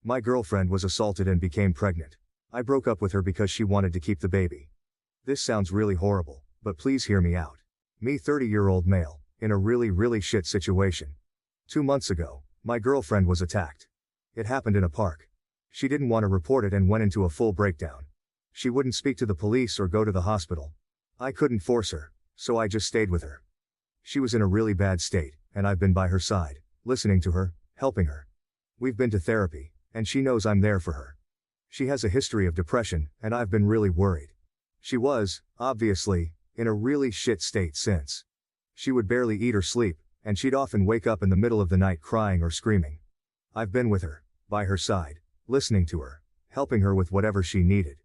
My girlfriend was assaulted and became pregnant. I broke up with her because she wanted to keep the baby. This sounds really horrible, but please hear me out. Me, 30-year-old male, in a really shit situation. 2 months ago, my girlfriend was attacked. It happened in a park. She didn't want to report it and went into a full breakdown. She wouldn't speak to the police or go to the hospital. I couldn't force her, so I just stayed with her. She was in a really bad state, and I've been by her side, listening to her, helping her. We've been to therapy, and she knows I'm there for her. She has a history of depression, and I've been really worried. She was, obviously, in a really shit state since. She would barely eat or sleep, and she'd often wake up in the middle of the night crying or screaming. I've been with her, by her side, listening to her, helping her with whatever she needed.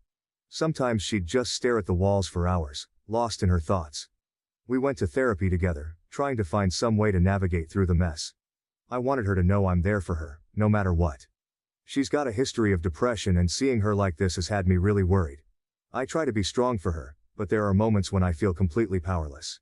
Sometimes she'd just stare at the walls for hours, lost in her thoughts. We went to therapy together, trying to find some way to navigate through the mess. I wanted her to know I'm there for her, no matter what. She's got a history of depression, and seeing her like this has had me really worried. I try to be strong for her, but there are moments when I feel completely powerless.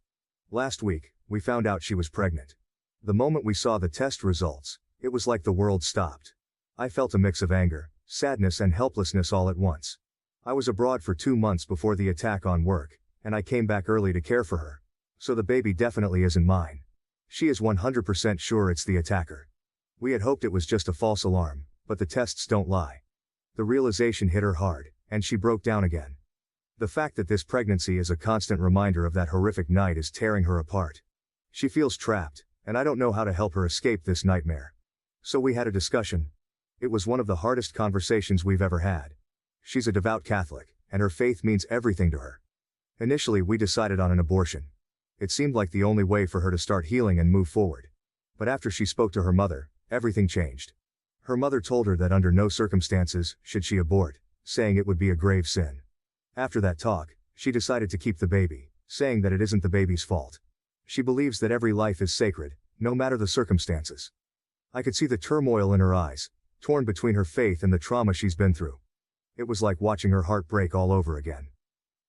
Last week, we found out she was pregnant. The moment we saw the test results, it was like the world stopped. I felt a mix of anger, sadness and helplessness all at once. I was abroad for 2 months before the attack on work, and I came back early to care for her. So the baby definitely isn't mine. She is 100% sure it's the attacker. We had hoped it was just a false alarm, but the tests don't lie. The realization hit her hard, and she broke down again. The fact that this pregnancy is a constant reminder of that horrific night is tearing her apart. She feels trapped, and I don't know how to help her escape this nightmare. So we had a discussion. It was one of the hardest conversations we've ever had. She's a devout Catholic, and her faith means everything to her. Initially, we decided on an abortion. It seemed like the only way for her to start healing and move forward. But after she spoke to her mother, everything changed. Her mother told her that under no circumstances should she abort, saying it would be a grave sin. After that talk, she decided to keep the baby, saying that it isn't the baby's fault. She believes that every life is sacred, no matter the circumstances. I could see the turmoil in her eyes, torn between her faith and the trauma she's been through. It was like watching her heart break all over again.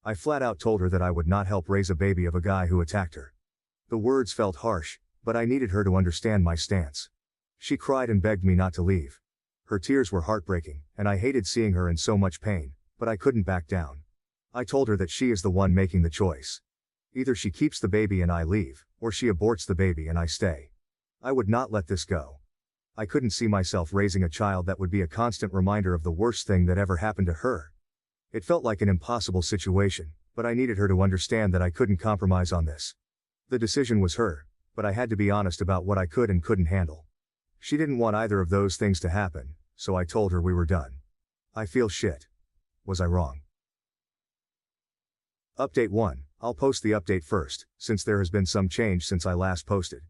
I flat out told her that I would not help raise a baby of a guy who attacked her. The words felt harsh, but I needed her to understand my stance. She cried and begged me not to leave. Her tears were heartbreaking, and I hated seeing her in so much pain, but I couldn't back down. I told her that she is the one making the choice. Either she keeps the baby and I leave, or she aborts the baby and I stay. I would not let this go. I couldn't see myself raising a child that would be a constant reminder of the worst thing that ever happened to her. It felt like an impossible situation, but I needed her to understand that I couldn't compromise on this. The decision was her, but I had to be honest about what I could and couldn't handle. She didn't want either of those things to happen, so I told her we were done. I feel shit. Was I wrong? Update 1. I'll post the update first, since there has been some change since I last posted.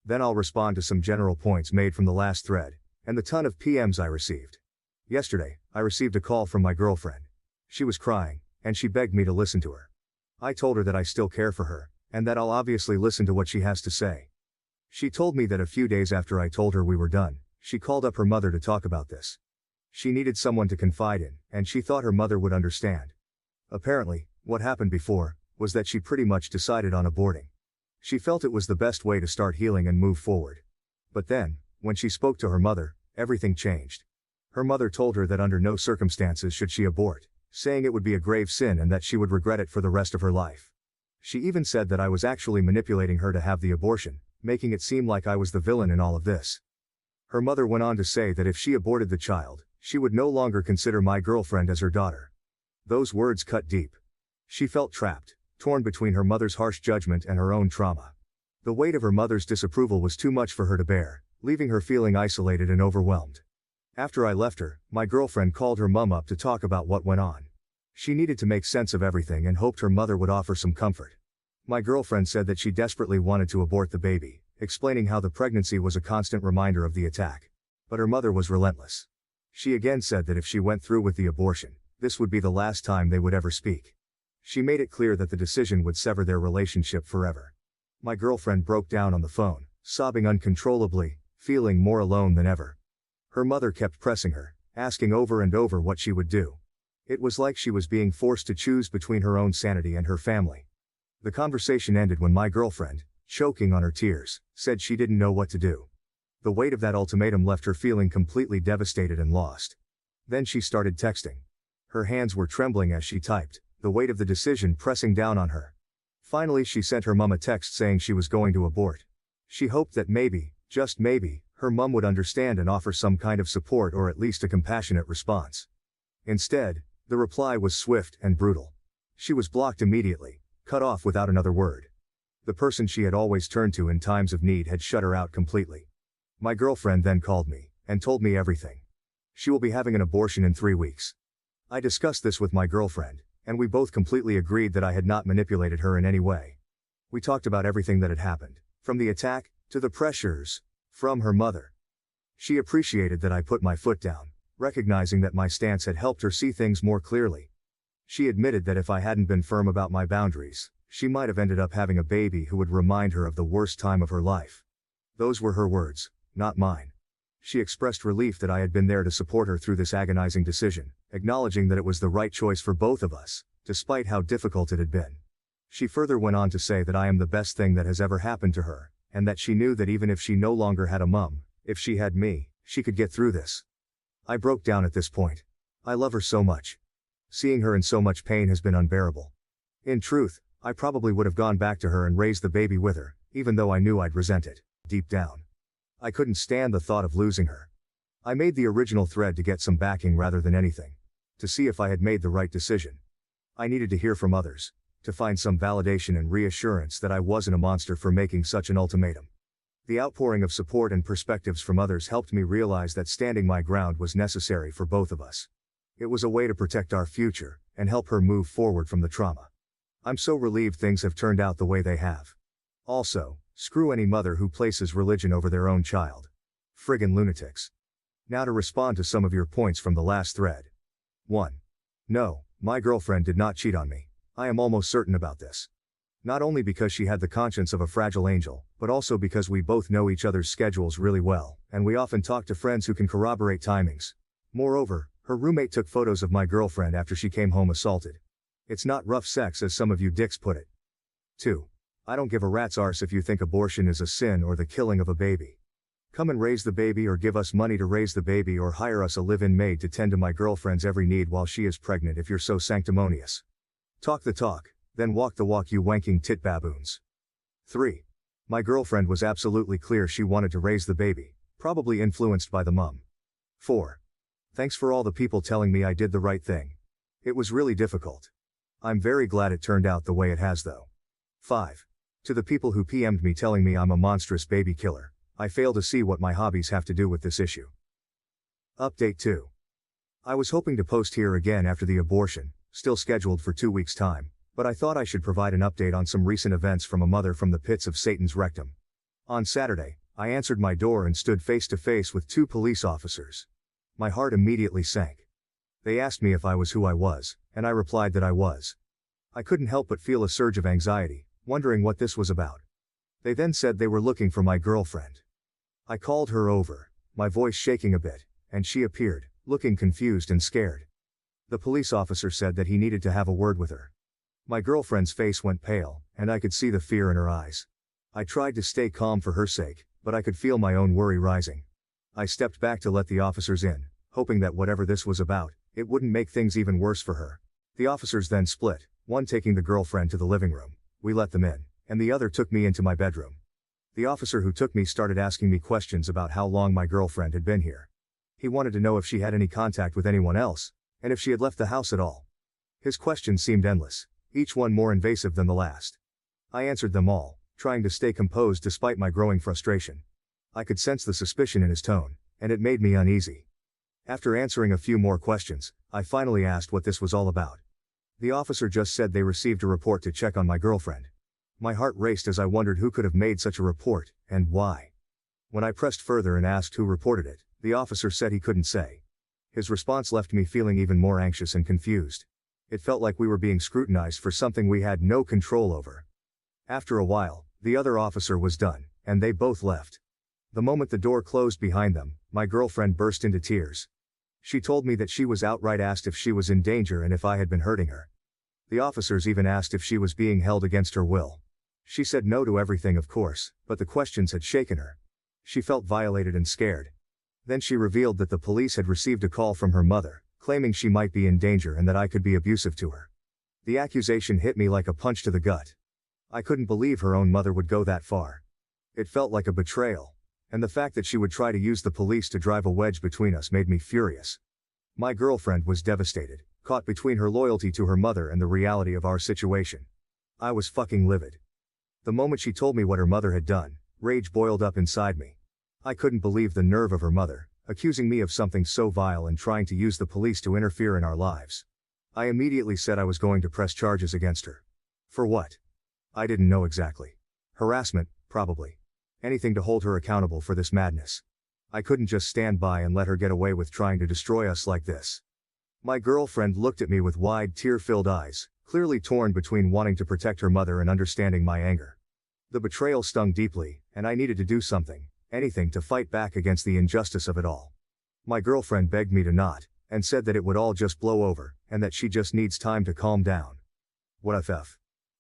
Then I'll respond to some general points made from the last thread, and the ton of PMs I received. Yesterday, I received a call from my girlfriend. She was crying, and she begged me to listen to her. I told her that I still care for her, and that I'll obviously listen to what she has to say. She told me that a few days after I told her we were done, she called up her mother to talk about this. She needed someone to confide in, and she thought her mother would understand. Apparently, what happened before was that she pretty much decided on aborting. She felt it was the best way to start healing and move forward. But then, when she spoke to her mother, everything changed. Her mother told her that under no circumstances should she abort, saying it would be a grave sin and that she would regret it for the rest of her life. She even said that I was actually manipulating her to have the abortion, making it seem like I was the villain in all of this. Her mother went on to say that if she aborted the child, she would no longer consider my girlfriend as her daughter. Those words cut deep. She felt trapped, torn between her mother's harsh judgment and her own trauma. The weight of her mother's disapproval was too much for her to bear, leaving her feeling isolated and overwhelmed. After I left her, my girlfriend called her mum up to talk about what went on. She needed to make sense of everything and hoped her mother would offer some comfort. My girlfriend said that she desperately wanted to abort the baby, explaining how the pregnancy was a constant reminder of the attack. But her mother was relentless. She again said that if she went through with the abortion, this would be the last time they would ever speak. She made it clear that the decision would sever their relationship forever. My girlfriend broke down on the phone, sobbing uncontrollably, feeling more alone than ever. Her mother kept pressing her, asking over and over what she would do. It was like she was being forced to choose between her own sanity and her family. The conversation ended when my girlfriend, choking on her tears, said she didn't know what to do. The weight of that ultimatum left her feeling completely devastated and lost. Then she started texting. Her hands were trembling as she typed, the weight of the decision pressing down on her. Finally she sent her mum a text saying she was going to abort. She hoped that maybe, just maybe, her mum would understand and offer some kind of support or at least a compassionate response. Instead, the reply was swift and brutal. She was blocked immediately, cut off without another word. The person she had always turned to in times of need had shut her out completely. My girlfriend then called me, and told me everything. She will be having an abortion in 3 weeks. I discussed this with my girlfriend, and we both completely agreed that I had not manipulated her in any way. We talked about everything that had happened, from the attack, to the pressures, from her mother. She appreciated that I put my foot down, recognizing that my stance had helped her see things more clearly. She admitted that if I hadn't been firm about my boundaries, she might have ended up having a baby who would remind her of the worst time of her life. Those were her words, not mine. She expressed relief that I had been there to support her through this agonizing decision, acknowledging that it was the right choice for both of us, despite how difficult it had been. She further went on to say that I am the best thing that has ever happened to her, and that she knew that even if she no longer had a mum, if she had me, she could get through this. I broke down at this point. I love her so much. Seeing her in so much pain has been unbearable. In truth, I probably would have gone back to her and raised the baby with her, even though I knew I'd resent it, deep down. I couldn't stand the thought of losing her. I made the original thread to get some backing rather than anything. To see if I had made the right decision. I needed to hear from others, to find some validation and reassurance that I wasn't a monster for making such an ultimatum. The outpouring of support and perspectives from others helped me realize that standing my ground was necessary for both of us. It was a way to protect our future, and help her move forward from the trauma. I'm so relieved things have turned out the way they have. Also, screw any mother who places religion over their own child. Friggin' lunatics. Now to respond to some of your points from the last thread. 1. No, my girlfriend did not cheat on me. I am almost certain about this. Not only because she had the conscience of a fragile angel, but also because we both know each other's schedules really well, and we often talk to friends who can corroborate timings. Moreover, her roommate took photos of my girlfriend after she came home assaulted. It's not rough sex as some of you dicks put it. 2. I don't give a rat's arse if you think abortion is a sin or the killing of a baby. Come and raise the baby or give us money to raise the baby or hire us a live-in maid to tend to my girlfriend's every need while she is pregnant if you're so sanctimonious. Talk the talk, then walk the walk, you wanking tit baboons. 3. My girlfriend was absolutely clear she wanted to raise the baby, probably influenced by the mum. 4. Thanks for all the people telling me I did the right thing. It was really difficult. I'm very glad it turned out the way it has though. 5. To the people who PM'd me telling me I'm a monstrous baby killer, I fail to see what my hobbies have to do with this issue. Update 2. I was hoping to post here again after the abortion, still scheduled for 2 weeks' time, but I thought I should provide an update on some recent events from a mother from the pits of Satan's rectum. On Saturday, I answered my door and stood face to face with 2 police officers. My heart immediately sank. They asked me if I was who I was, and I replied that I was. I couldn't help but feel a surge of anxiety, wondering what this was about. They then said they were looking for my girlfriend. I called her over, my voice shaking a bit, and she appeared, looking confused and scared. The police officer said that he needed to have a word with her. My girlfriend's face went pale, and I could see the fear in her eyes. I tried to stay calm for her sake, but I could feel my own worry rising. I stepped back to let the officers in, hoping that whatever this was about, it wouldn't make things even worse for her. The officers then split, one taking the girlfriend to the living room. We let them in, and the other took me into my bedroom. The officer who took me started asking me questions about how long my girlfriend had been here. He wanted to know if she had any contact with anyone else, and if she had left the house at all. His questions seemed endless, each one more invasive than the last. I answered them all, trying to stay composed despite my growing frustration. I could sense the suspicion in his tone, and it made me uneasy. After answering a few more questions, I finally asked what this was all about. The officer just said they received a report to check on my girlfriend. My heart raced as I wondered who could have made such a report, and why. When I pressed further and asked who reported it, the officer said he couldn't say. His response left me feeling even more anxious and confused. It felt like we were being scrutinized for something we had no control over. After a while, the other officer was done, and they both left. The moment the door closed behind them, my girlfriend burst into tears. She told me that she was outright asked if she was in danger and if I had been hurting her. The officers even asked if she was being held against her will. She said no to everything, of course, but the questions had shaken her. She felt violated and scared. Then she revealed that the police had received a call from her mother, claiming she might be in danger and that I could be abusive to her. The accusation hit me like a punch to the gut. I couldn't believe her own mother would go that far. It felt like a betrayal, and the fact that she would try to use the police to drive a wedge between us made me furious. My girlfriend was devastated, caught between her loyalty to her mother and the reality of our situation. I was fucking livid. The moment she told me what her mother had done, rage boiled up inside me. I couldn't believe the nerve of her mother, accusing me of something so vile and trying to use the police to interfere in our lives. I immediately said I was going to press charges against her. For what? I didn't know exactly. Harassment, probably. Anything to hold her accountable for this madness. I couldn't just stand by and let her get away with trying to destroy us like this. My girlfriend looked at me with wide, tear-filled eyes, clearly torn between wanting to protect her mother and understanding my anger. The betrayal stung deeply, and I needed to do something, anything to fight back against the injustice of it all. My girlfriend begged me to not, and said that it would all just blow over, and that she just needs time to calm down. What a f.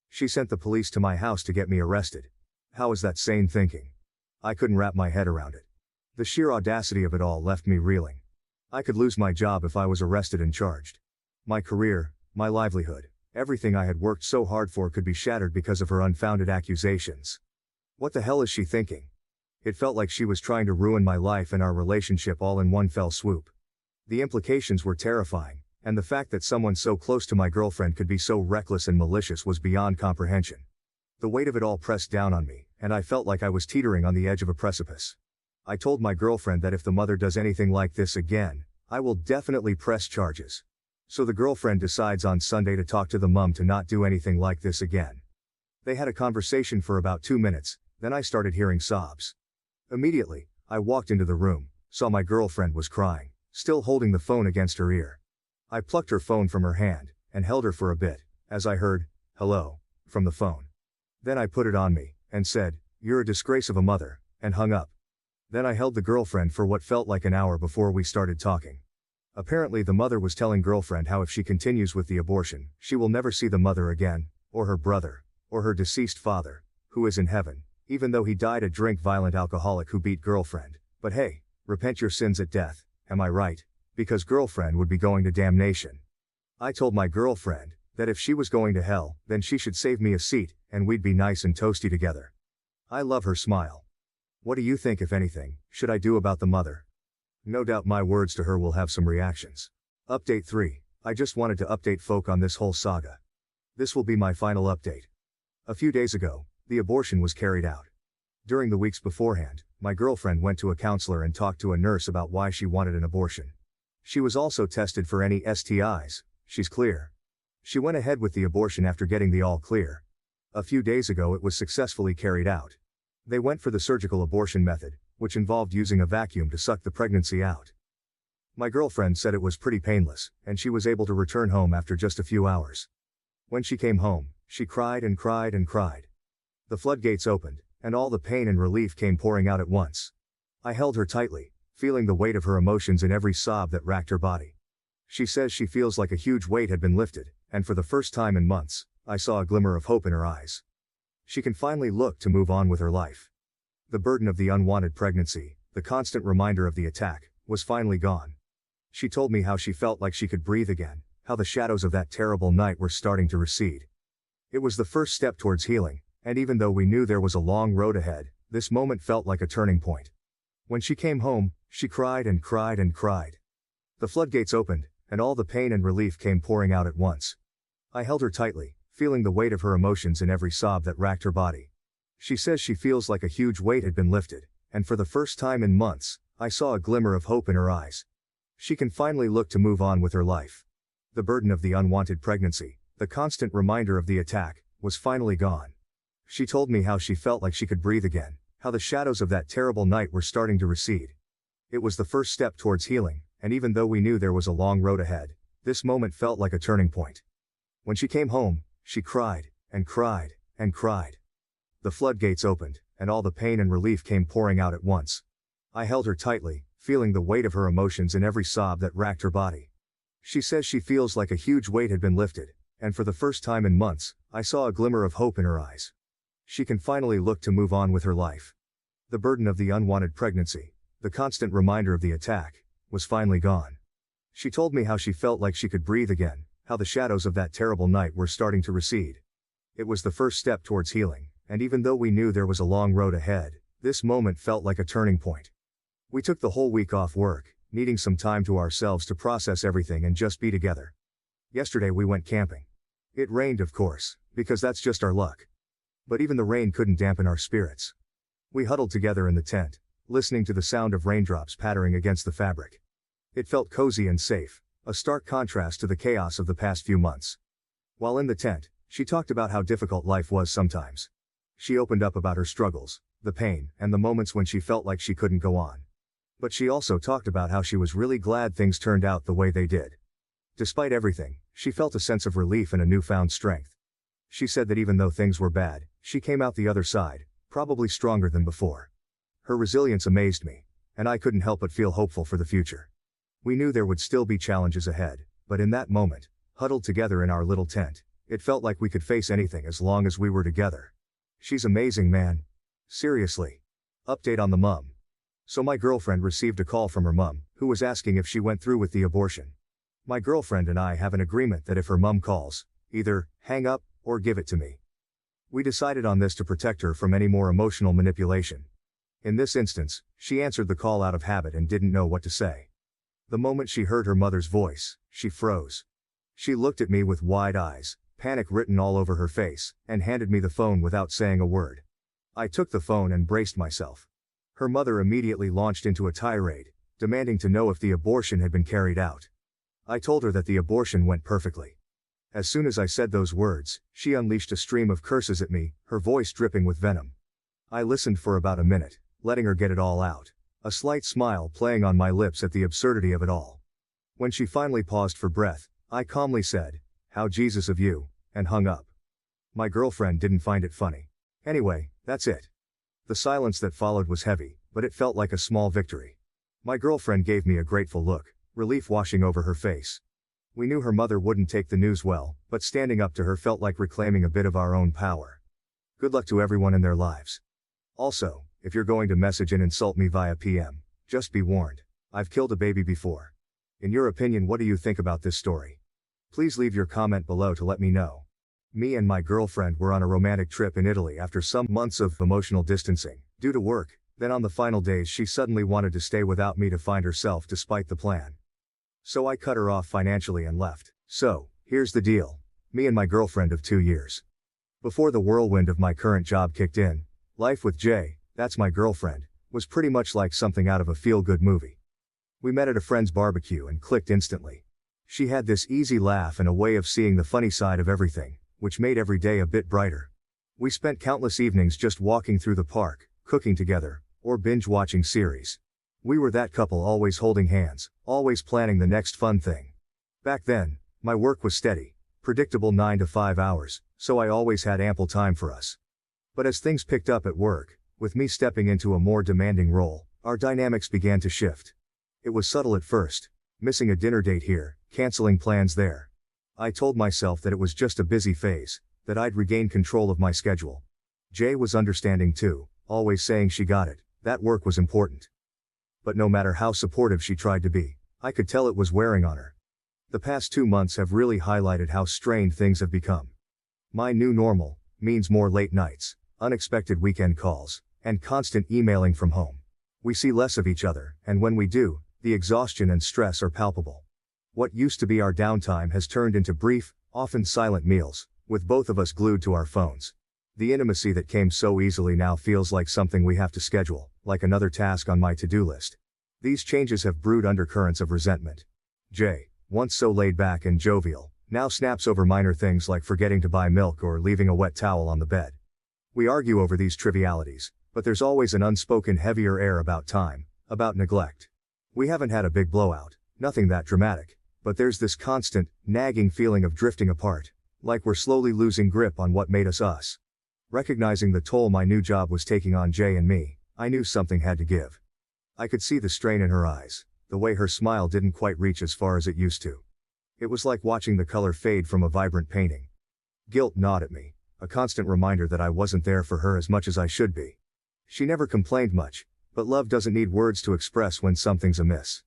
She sent the police to my house to get me arrested. How is that sane thinking? I couldn't wrap my head around it. The sheer audacity of it all left me reeling. I could lose my job if I was arrested and charged. My career, my livelihood, everything I had worked so hard for could be shattered because of her unfounded accusations. What the hell is she thinking? It felt like she was trying to ruin my life and our relationship all in one fell swoop. The implications were terrifying, and the fact that someone so close to my girlfriend could be so reckless and malicious was beyond comprehension. The weight of it all pressed down on me, and I felt like I was teetering on the edge of a precipice. I told my girlfriend that if the mother does anything like this again, I will definitely press charges. So the girlfriend decides on Sunday to talk to the mom to not do anything like this again. They had a conversation for about 2 minutes, then I started hearing sobs. Immediately, I walked into the room, saw my girlfriend was crying, still holding the phone against her ear. I plucked her phone from her hand, and held her for a bit, as I heard, "Hello," from the phone. Then I put it on me, and said, "You're a disgrace of a mother," and hung up. Then I held the girlfriend for what felt like an hour before we started talking. Apparently the mother was telling girlfriend how if she continues with the abortion, she will never see the mother again, or her brother, or her deceased father, who is in heaven, even though he died a drink-violent alcoholic who beat girlfriend. But hey, repent your sins at death, am I right? Because girlfriend would be going to damnation. I told my girlfriend that if she was going to hell, then she should save me a seat, and we'd be nice and toasty together. I love her smile. What do you think, if anything, should I do about the mother? No doubt my words to her will have some reactions. Update 3. I just wanted to update folk on this whole saga. This will be my final update. A few days ago, the abortion was carried out. During the weeks beforehand, my girlfriend went to a counselor and talked to a nurse about why she wanted an abortion. She was also tested for any STIs, she's clear. She went ahead with the abortion after getting the all clear. A few days ago it was successfully carried out. They went for the surgical abortion method, which involved using a vacuum to suck the pregnancy out. My girlfriend said it was pretty painless, and she was able to return home after just a few hours. When she came home, she cried and cried and cried. The floodgates opened, and all the pain and relief came pouring out at once. I held her tightly, feeling the weight of her emotions in every sob that racked her body. She says she feels like a huge weight had been lifted, and for the first time in months, I saw a glimmer of hope in her eyes. She can finally look to move on with her life. The burden of the unwanted pregnancy, the constant reminder of the attack, was finally gone. She told me how she felt like she could breathe again, how the shadows of that terrible night were starting to recede. It was the first step towards healing, and even though we knew there was a long road ahead, this moment felt like a turning point. When she came home, she cried and cried and cried. The floodgates opened, and all the pain and relief came pouring out at once. I held her tightly, feeling the weight of her emotions in every sob that racked her body. She says she feels like a huge weight had been lifted, and for the first time in months, I saw a glimmer of hope in her eyes. She can finally look to move on with her life. The burden of the unwanted pregnancy, the constant reminder of the attack, was finally gone. She told me how she felt like she could breathe again, how the shadows of that terrible night were starting to recede. It was the first step towards healing, and even though we knew there was a long road ahead, this moment felt like a turning point. When she came home, she cried, and cried, and cried. The floodgates opened, and all the pain and relief came pouring out at once. I held her tightly, feeling the weight of her emotions in every sob that racked her body. She says she feels like a huge weight had been lifted, and for the first time in months, I saw a glimmer of hope in her eyes. She can finally look to move on with her life. The burden of the unwanted pregnancy, the constant reminder of the attack, was finally gone. She told me how she felt like she could breathe again, how the shadows of that terrible night were starting to recede. It was the first step towards healing, and even though we knew there was a long road ahead, this moment felt like a turning point. We took the whole week off work, needing some time to ourselves to process everything and just be together. Yesterday we went camping. It rained, of course, because that's just our luck. But even the rain couldn't dampen our spirits. We huddled together in the tent, listening to the sound of raindrops pattering against the fabric. It felt cozy and safe, a stark contrast to the chaos of the past few months. While in the tent, she talked about how difficult life was sometimes. She opened up about her struggles, the pain, and the moments when she felt like she couldn't go on. But she also talked about how she was really glad things turned out the way they did. Despite everything, she felt a sense of relief and a newfound strength. She said that even though things were bad, she came out the other side, probably stronger than before. Her resilience amazed me, and I couldn't help but feel hopeful for the future. We knew there would still be challenges ahead, but in that moment, huddled together in our little tent, it felt like we could face anything as long as we were together. She's amazing, man. Seriously. Update on the mum. So my girlfriend received a call from her mum, who was asking if she went through with the abortion. My girlfriend and I have an agreement that if her mum calls, either hang up or give it to me. We decided on this to protect her from any more emotional manipulation. In this instance, she answered the call out of habit and didn't know what to say. The moment she heard her mother's voice, she froze. She looked at me with wide eyes, panic written all over her face, and handed me the phone without saying a word. I took the phone and braced myself. Her mother immediately launched into a tirade, demanding to know if the abortion had been carried out. I told her that the abortion went perfectly. As soon as I said those words, she unleashed a stream of curses at me, her voice dripping with venom. I listened for about a minute, letting her get it all out, a slight smile playing on my lips at the absurdity of it all. When she finally paused for breath, I calmly said, "How Jesus of you," and hung up. My girlfriend didn't find it funny. Anyway, that's it. The silence that followed was heavy, but it felt like a small victory. My girlfriend gave me a grateful look, relief washing over her face. We knew her mother wouldn't take the news well, but standing up to her felt like reclaiming a bit of our own power. Good luck to everyone in their lives. Also, if you're going to message and insult me via PM, just be warned. I've killed a baby before. In your opinion, what do you think about this story? Please leave your comment below to let me know. Me and my girlfriend were on a romantic trip in Italy after some months of emotional distancing, due to work. Then on the final days she suddenly wanted to stay without me to find herself despite the plan. So I cut her off financially and left. So, here's the deal. Me and my girlfriend of 2 years. Before the whirlwind of my current job kicked in, life with Jay, that's my girlfriend, was pretty much like something out of a feel-good movie. We met at a friend's barbecue and clicked instantly. She had this easy laugh and a way of seeing the funny side of everything, which made every day a bit brighter. We spent countless evenings just walking through the park, cooking together, or binge-watching series. We were that couple always holding hands, always planning the next fun thing. Back then, my work was steady, predictable 9 to 5 hours, so I always had ample time for us. But as things picked up at work, with me stepping into a more demanding role, our dynamics began to shift. It was subtle at first, missing a dinner date here, canceling plans there. I told myself that it was just a busy phase, that I'd regain control of my schedule. Jay was understanding too, always saying she got it, that work was important. But no matter how supportive she tried to be, I could tell it was wearing on her. The past 2 months have really highlighted how strained things have become. My new normal means more late nights, unexpected weekend calls, and constant emailing from home. We see less of each other, and when we do, the exhaustion and stress are palpable. What used to be our downtime has turned into brief, often silent meals, with both of us glued to our phones. The intimacy that came so easily now feels like something we have to schedule, like another task on my to-do list. These changes have brewed undercurrents of resentment. Jay, once so laid back and jovial, now snaps over minor things like forgetting to buy milk or leaving a wet towel on the bed. We argue over these trivialities, but there's always an unspoken heavier air about time, about neglect. We haven't had a big blowout, nothing that dramatic, but there's this constant, nagging feeling of drifting apart, like we're slowly losing grip on what made us us. Recognizing the toll my new job was taking on Jay and me, I knew something had to give. I could see the strain in her eyes, the way her smile didn't quite reach as far as it used to. It was like watching the color fade from a vibrant painting. Guilt gnawed at me, a constant reminder that I wasn't there for her as much as I should be. She never complained much, but love doesn't need words to express when something's amiss.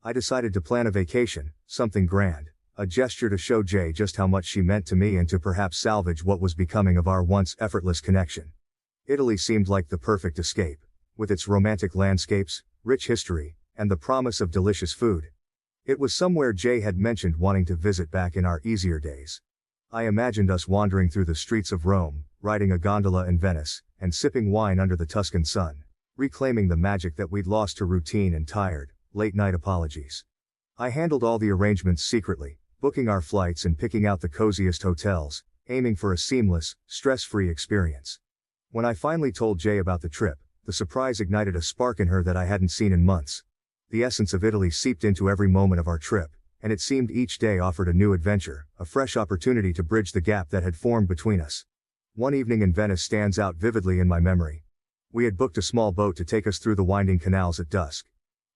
I decided to plan a vacation, something grand, a gesture to show Jay just how much she meant to me and to perhaps salvage what was becoming of our once effortless connection. Italy seemed like the perfect escape, with its romantic landscapes, rich history, and the promise of delicious food. It was somewhere Jay had mentioned wanting to visit back in our easier days. I imagined us wandering through the streets of Rome, riding a gondola in Venice, and sipping wine under the Tuscan sun, reclaiming the magic that we'd lost to routine and tired, late-night apologies. I handled all the arrangements secretly, booking our flights and picking out the coziest hotels, aiming for a seamless, stress-free experience. When I finally told Jay about the trip, the surprise ignited a spark in her that I hadn't seen in months. The essence of Italy seeped into every moment of our trip, and it seemed each day offered a new adventure, a fresh opportunity to bridge the gap that had formed between us. One evening in Venice stands out vividly in my memory. We had booked a small boat to take us through the winding canals at dusk.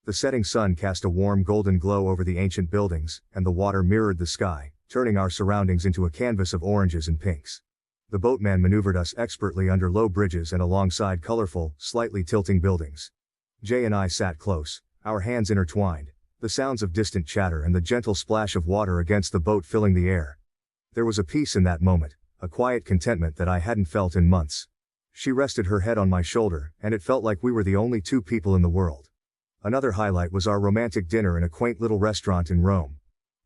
The setting sun cast a warm golden glow over the ancient buildings, and the water mirrored the sky, turning our surroundings into a canvas of oranges and pinks. The boatman maneuvered us expertly under low bridges and alongside colorful, slightly tilting buildings. Jay and I sat close, our hands intertwined, the sounds of distant chatter and the gentle splash of water against the boat filling the air. There was a peace in that moment, a quiet contentment that I hadn't felt in months. She rested her head on my shoulder, and it felt like we were the only two people in the world. Another highlight was our romantic dinner in a quaint little restaurant in Rome.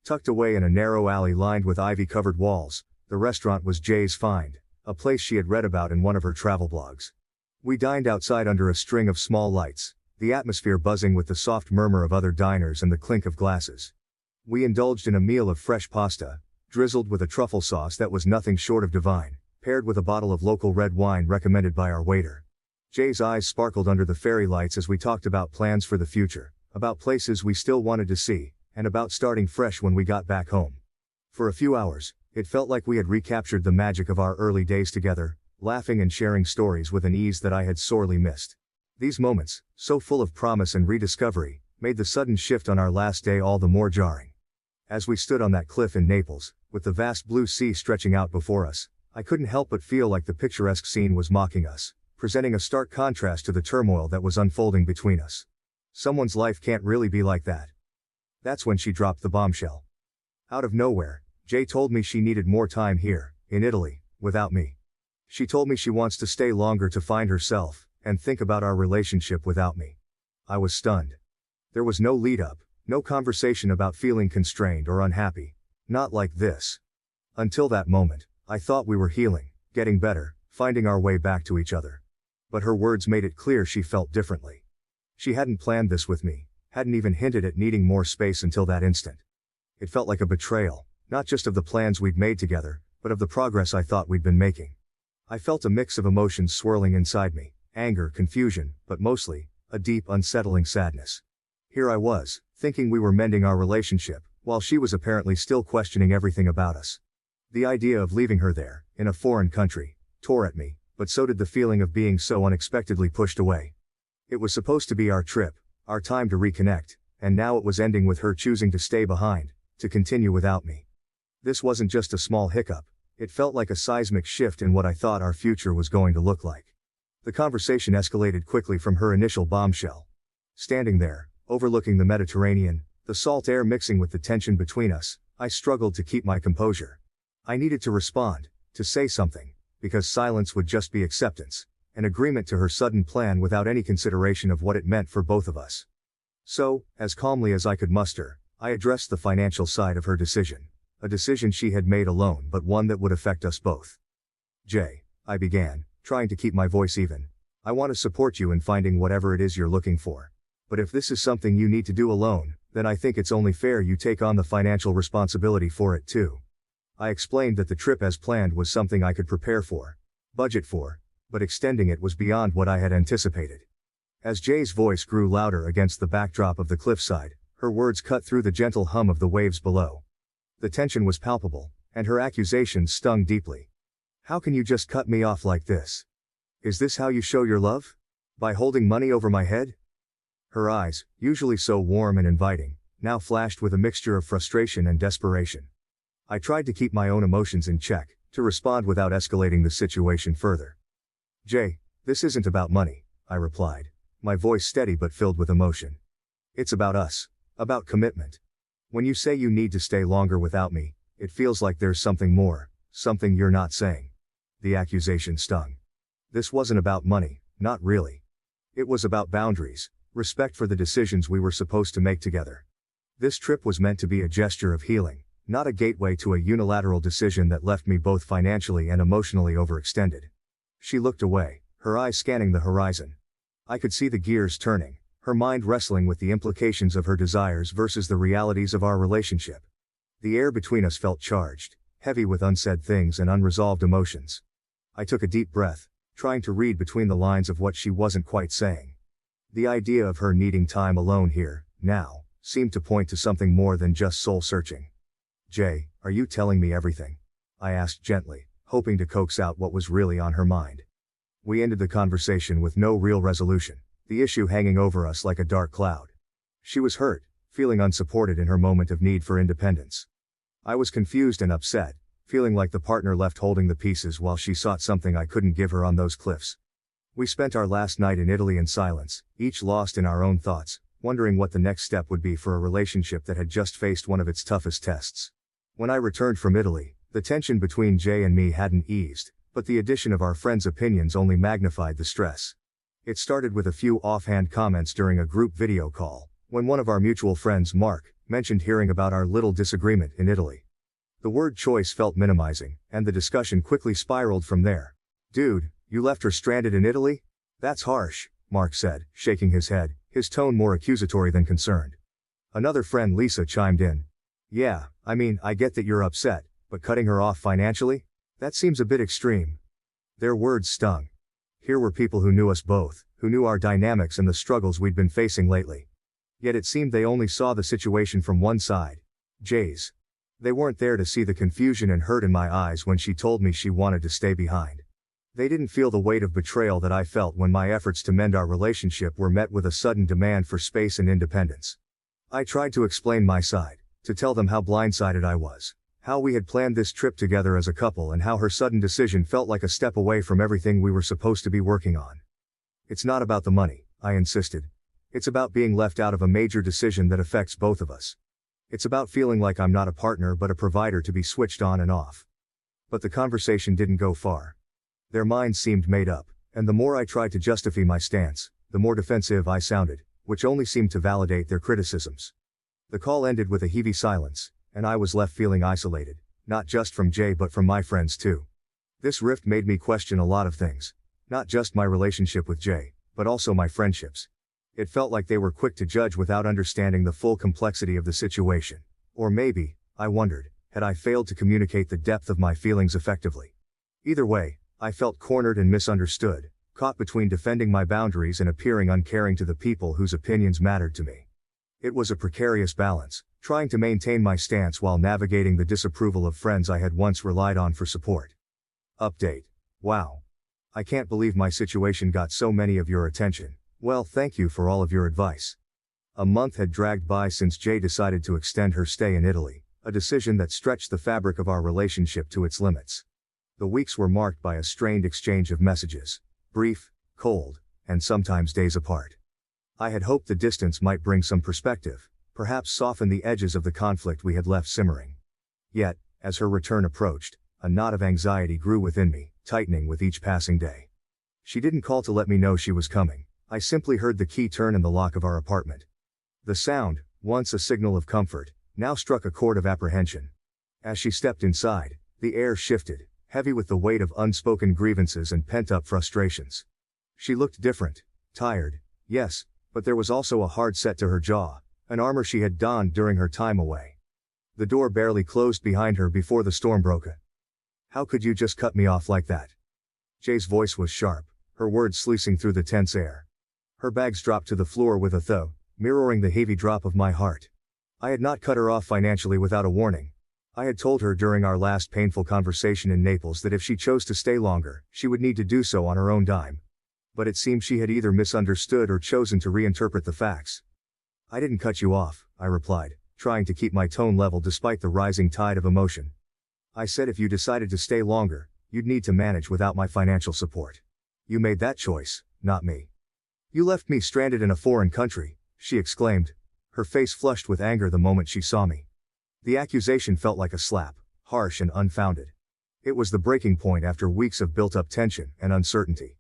Tucked away in a narrow alley lined with ivy-covered walls, the restaurant was Jay's find, a place she had read about in one of her travel blogs. We dined outside under a string of small lights, the atmosphere buzzing with the soft murmur of other diners and the clink of glasses. We indulged in a meal of fresh pasta, drizzled with a truffle sauce that was nothing short of divine, paired with a bottle of local red wine recommended by our waiter. Jay's eyes sparkled under the fairy lights as we talked about plans for the future, about places we still wanted to see, and about starting fresh when we got back home. For a few hours, it felt like we had recaptured the magic of our early days together, laughing and sharing stories with an ease that I had sorely missed. These moments, so full of promise and rediscovery, made the sudden shift on our last day all the more jarring. As we stood on that cliff in Naples, with the vast blue sea stretching out before us, I couldn't help but feel like the picturesque scene was mocking us, presenting a stark contrast to the turmoil that was unfolding between us. Someone's life can't really be like that. That's when she dropped the bombshell. Out of nowhere, Jay told me she needed more time here, in Italy, without me. She told me she wants to stay longer to find herself, and think about our relationship without me. I was stunned. There was no lead-up, no conversation about feeling constrained or unhappy. Not like this. Until that moment, I thought we were healing, getting better, finding our way back to each other. But her words made it clear she felt differently. She hadn't planned this with me, hadn't even hinted at needing more space until that instant. It felt like a betrayal, not just of the plans we'd made together, but of the progress I thought we'd been making. I felt a mix of emotions swirling inside me, anger, confusion, but mostly, a deep, unsettling sadness. Here I was, thinking we were mending our relationship, while she was apparently still questioning everything about us. The idea of leaving her there, in a foreign country, tore at me, but so did the feeling of being so unexpectedly pushed away. It was supposed to be our trip, our time to reconnect, and now it was ending with her choosing to stay behind, to continue without me. This wasn't just a small hiccup, it felt like a seismic shift in what I thought our future was going to look like. The conversation escalated quickly from her initial bombshell. Standing there, overlooking the Mediterranean, the salt air mixing with the tension between us, I struggled to keep my composure. I needed to respond, to say something, because silence would just be acceptance, an agreement to her sudden plan without any consideration of what it meant for both of us. So, as calmly as I could muster, I addressed the financial side of her decision, a decision she had made alone but one that would affect us both. Jay, I began, trying to keep my voice even. I want to support you in finding whatever it is you're looking for. But if this is something you need to do alone, then I think it's only fair you take on the financial responsibility for it too. I explained that the trip as planned was something I could prepare for, budget for, but extending it was beyond what I had anticipated. As Jay's voice grew louder against the backdrop of the cliffside, her words cut through the gentle hum of the waves below. The tension was palpable, and her accusations stung deeply. How can you just cut me off like this? Is this how you show your love? By holding money over my head? Her eyes, usually so warm and inviting, now flashed with a mixture of frustration and desperation. I tried to keep my own emotions in check, to respond without escalating the situation further. Jay, this isn't about money. I replied, my voice steady but filled with emotion. It's about us. About commitment. When you say you need to stay longer without me, it feels like there's something more, something you're not saying. The accusation stung. This wasn't about money, not really. It was about boundaries, respect for the decisions we were supposed to make together. This trip was meant to be a gesture of healing, not a gateway to a unilateral decision that left me both financially and emotionally overextended. She looked away, her eyes scanning the horizon. I could see the gears turning, her mind wrestling with the implications of her desires versus the realities of our relationship. The air between us felt charged, heavy with unsaid things and unresolved emotions. I took a deep breath, trying to read between the lines of what she wasn't quite saying. The idea of her needing time alone here, now, seemed to point to something more than just soul-searching. Jay, are you telling me everything? I asked gently, hoping to coax out what was really on her mind. We ended the conversation with no real resolution, the issue hanging over us like a dark cloud. She was hurt, feeling unsupported in her moment of need for independence. I was confused and upset, feeling like the partner left holding the pieces while she sought something I couldn't give her on those cliffs. We spent our last night in Italy in silence, each lost in our own thoughts, wondering what the next step would be for a relationship that had just faced one of its toughest tests. When I returned from Italy, the tension between Jay and me hadn't eased, but the addition of our friends' opinions only magnified the stress. It started with a few offhand comments during a group video call, when one of our mutual friends, Mark, mentioned hearing about our little disagreement in Italy. The word choice felt minimizing, and the discussion quickly spiraled from there. Dude, you left her stranded in Italy? That's harsh, Mark said, shaking his head, his tone more accusatory than concerned. Another friend, Lisa, chimed in. Yeah, I mean, I get that you're upset, but cutting her off financially? That seems a bit extreme. Their words stung. Here were people who knew us both, who knew our dynamics and the struggles we'd been facing lately. Yet it seemed they only saw the situation from one side. Jay's. They weren't there to see the confusion and hurt in my eyes when she told me she wanted to stay behind. They didn't feel the weight of betrayal that I felt when my efforts to mend our relationship were met with a sudden demand for space and independence. I tried to explain my side, to tell them how blindsided I was, how we had planned this trip together as a couple and how her sudden decision felt like a step away from everything we were supposed to be working on. It's not about the money, I insisted. It's about being left out of a major decision that affects both of us. It's about feeling like I'm not a partner but a provider to be switched on and off. But the conversation didn't go far. Their minds seemed made up, and the more I tried to justify my stance, the more defensive I sounded, which only seemed to validate their criticisms. The call ended with a heavy silence, and I was left feeling isolated, not just from Jay but from my friends too. This rift made me question a lot of things, not just my relationship with Jay, but also my friendships. It felt like they were quick to judge without understanding the full complexity of the situation. Or maybe, I wondered, had I failed to communicate the depth of my feelings effectively? Either way, I felt cornered and misunderstood, caught between defending my boundaries and appearing uncaring to the people whose opinions mattered to me. It was a precarious balance, trying to maintain my stance while navigating the disapproval of friends I had once relied on for support. Update. Wow. I can't believe my situation got so many of your attention. Well, thank you for all of your advice. A month had dragged by since Jay decided to extend her stay in Italy, a decision that stretched the fabric of our relationship to its limits. The weeks were marked by a strained exchange of messages, brief, cold, and sometimes days apart. I had hoped the distance might bring some perspective, perhaps soften the edges of the conflict we had left simmering. Yet, as her return approached, a knot of anxiety grew within me, tightening with each passing day. She didn't call to let me know she was coming. I simply heard the key turn in the lock of our apartment. The sound, once a signal of comfort, now struck a chord of apprehension. As she stepped inside, the air shifted, heavy with the weight of unspoken grievances and pent-up frustrations. She looked different, tired, yes, but there was also a hard set to her jaw, an armor she had donned during her time away. The door barely closed behind her before the storm broke. How could you just cut me off like that? Jay's voice was sharp, her words sluicing through the tense air. Her bags dropped to the floor with a thud, mirroring the heavy drop of my heart. I had not cut her off financially without a warning. I had told her during our last painful conversation in Naples that if she chose to stay longer, she would need to do so on her own dime. But it seemed she had either misunderstood or chosen to reinterpret the facts. I didn't cut you off, I replied, trying to keep my tone level despite the rising tide of emotion. I said if you decided to stay longer, you'd need to manage without my financial support. You made that choice, not me. You left me stranded in a foreign country, she exclaimed, her face flushed with anger the moment she saw me. The accusation felt like a slap, harsh and unfounded. It was the breaking point after weeks of built-up tension and uncertainty.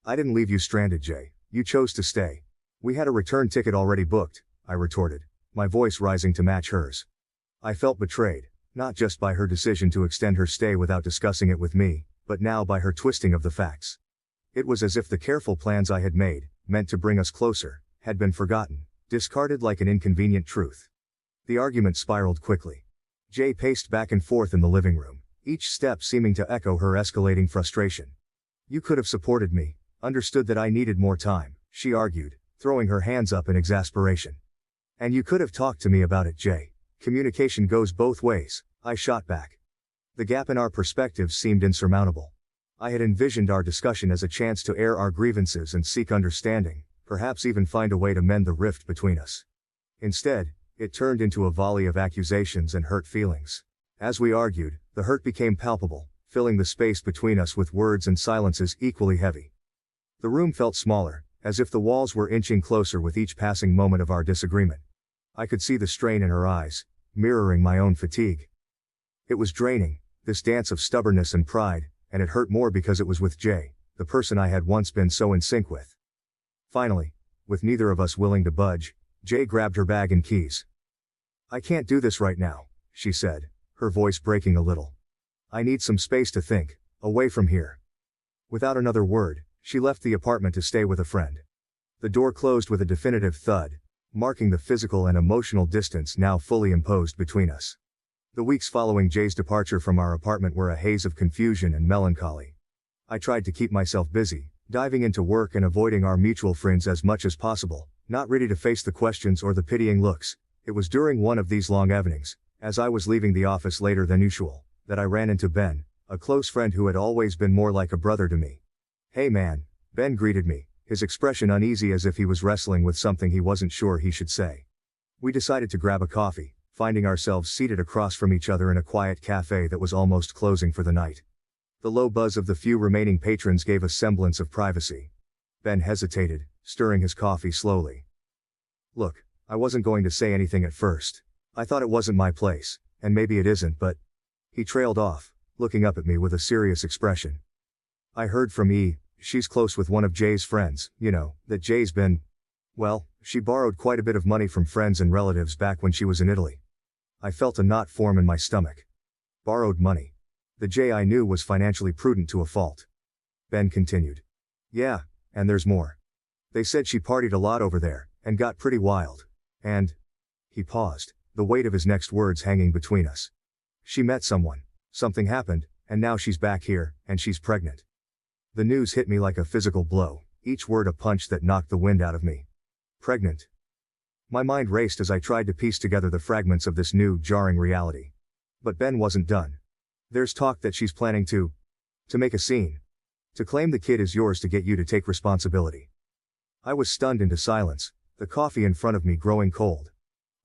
I didn't leave you stranded, Jay. You chose to stay. We had a return ticket already booked, I retorted, my voice rising to match hers. I felt betrayed, not just by her decision to extend her stay without discussing it with me, but now by her twisting of the facts. It was as if the careful plans I had made, meant to bring us closer, had been forgotten, discarded like an inconvenient truth. The argument spiraled quickly. Jay paced back and forth in the living room, each step seeming to echo her escalating frustration. You could have supported me, understood that I needed more time, she argued, throwing her hands up in exasperation. And you could have talked to me about it, Jay. Communication goes both ways, I shot back. The gap in our perspectives seemed insurmountable. I had envisioned our discussion as a chance to air our grievances and seek understanding, perhaps even find a way to mend the rift between us. Instead, it turned into a volley of accusations and hurt feelings. As we argued, the hurt became palpable, filling the space between us with words and silences equally heavy. The room felt smaller, as if the walls were inching closer with each passing moment of our disagreement. I could see the strain in her eyes, mirroring my own fatigue. It was draining, this dance of stubbornness and pride, and it hurt more because it was with Jay, the person I had once been so in sync with. Finally, with neither of us willing to budge, Jay grabbed her bag and keys. I can't do this right now, she said, her voice breaking a little. I need some space to think, away from here. Without another word, she left the apartment to stay with a friend. The door closed with a definitive thud, marking the physical and emotional distance now fully imposed between us. The weeks following Jay's departure from our apartment were a haze of confusion and melancholy. I tried to keep myself busy, diving into work and avoiding our mutual friends as much as possible, not ready to face the questions or the pitying looks. It was during one of these long evenings, as I was leaving the office later than usual, that I ran into Ben, a close friend who had always been more like a brother to me. Hey man, Ben greeted me, his expression uneasy as if he was wrestling with something he wasn't sure he should say. We decided to grab a coffee, finding ourselves seated across from each other in a quiet cafe that was almost closing for the night. The low buzz of the few remaining patrons gave a semblance of privacy. Ben hesitated, stirring his coffee slowly. Look, I wasn't going to say anything at first. I thought it wasn't my place, and maybe it isn't, but... He trailed off, looking up at me with a serious expression. I heard from E, she's close with one of Jay's friends, you know, that Jay's been... Well, she borrowed quite a bit of money from friends and relatives back when she was in Italy. I felt a knot form in my stomach. Borrowed money. The Jay I knew was financially prudent to a fault. Ben continued. Yeah, and there's more. They said she partied a lot over there, and got pretty wild. And... He paused, the weight of his next words hanging between us. She met someone, something happened, and now she's back here, and she's pregnant. The news hit me like a physical blow, each word a punch that knocked the wind out of me. Pregnant. My mind raced as I tried to piece together the fragments of this new, jarring reality. But Ben wasn't done. There's talk that she's planning to make a scene. To claim the kid is yours to get you to take responsibility. I was stunned into silence, the coffee in front of me growing cold.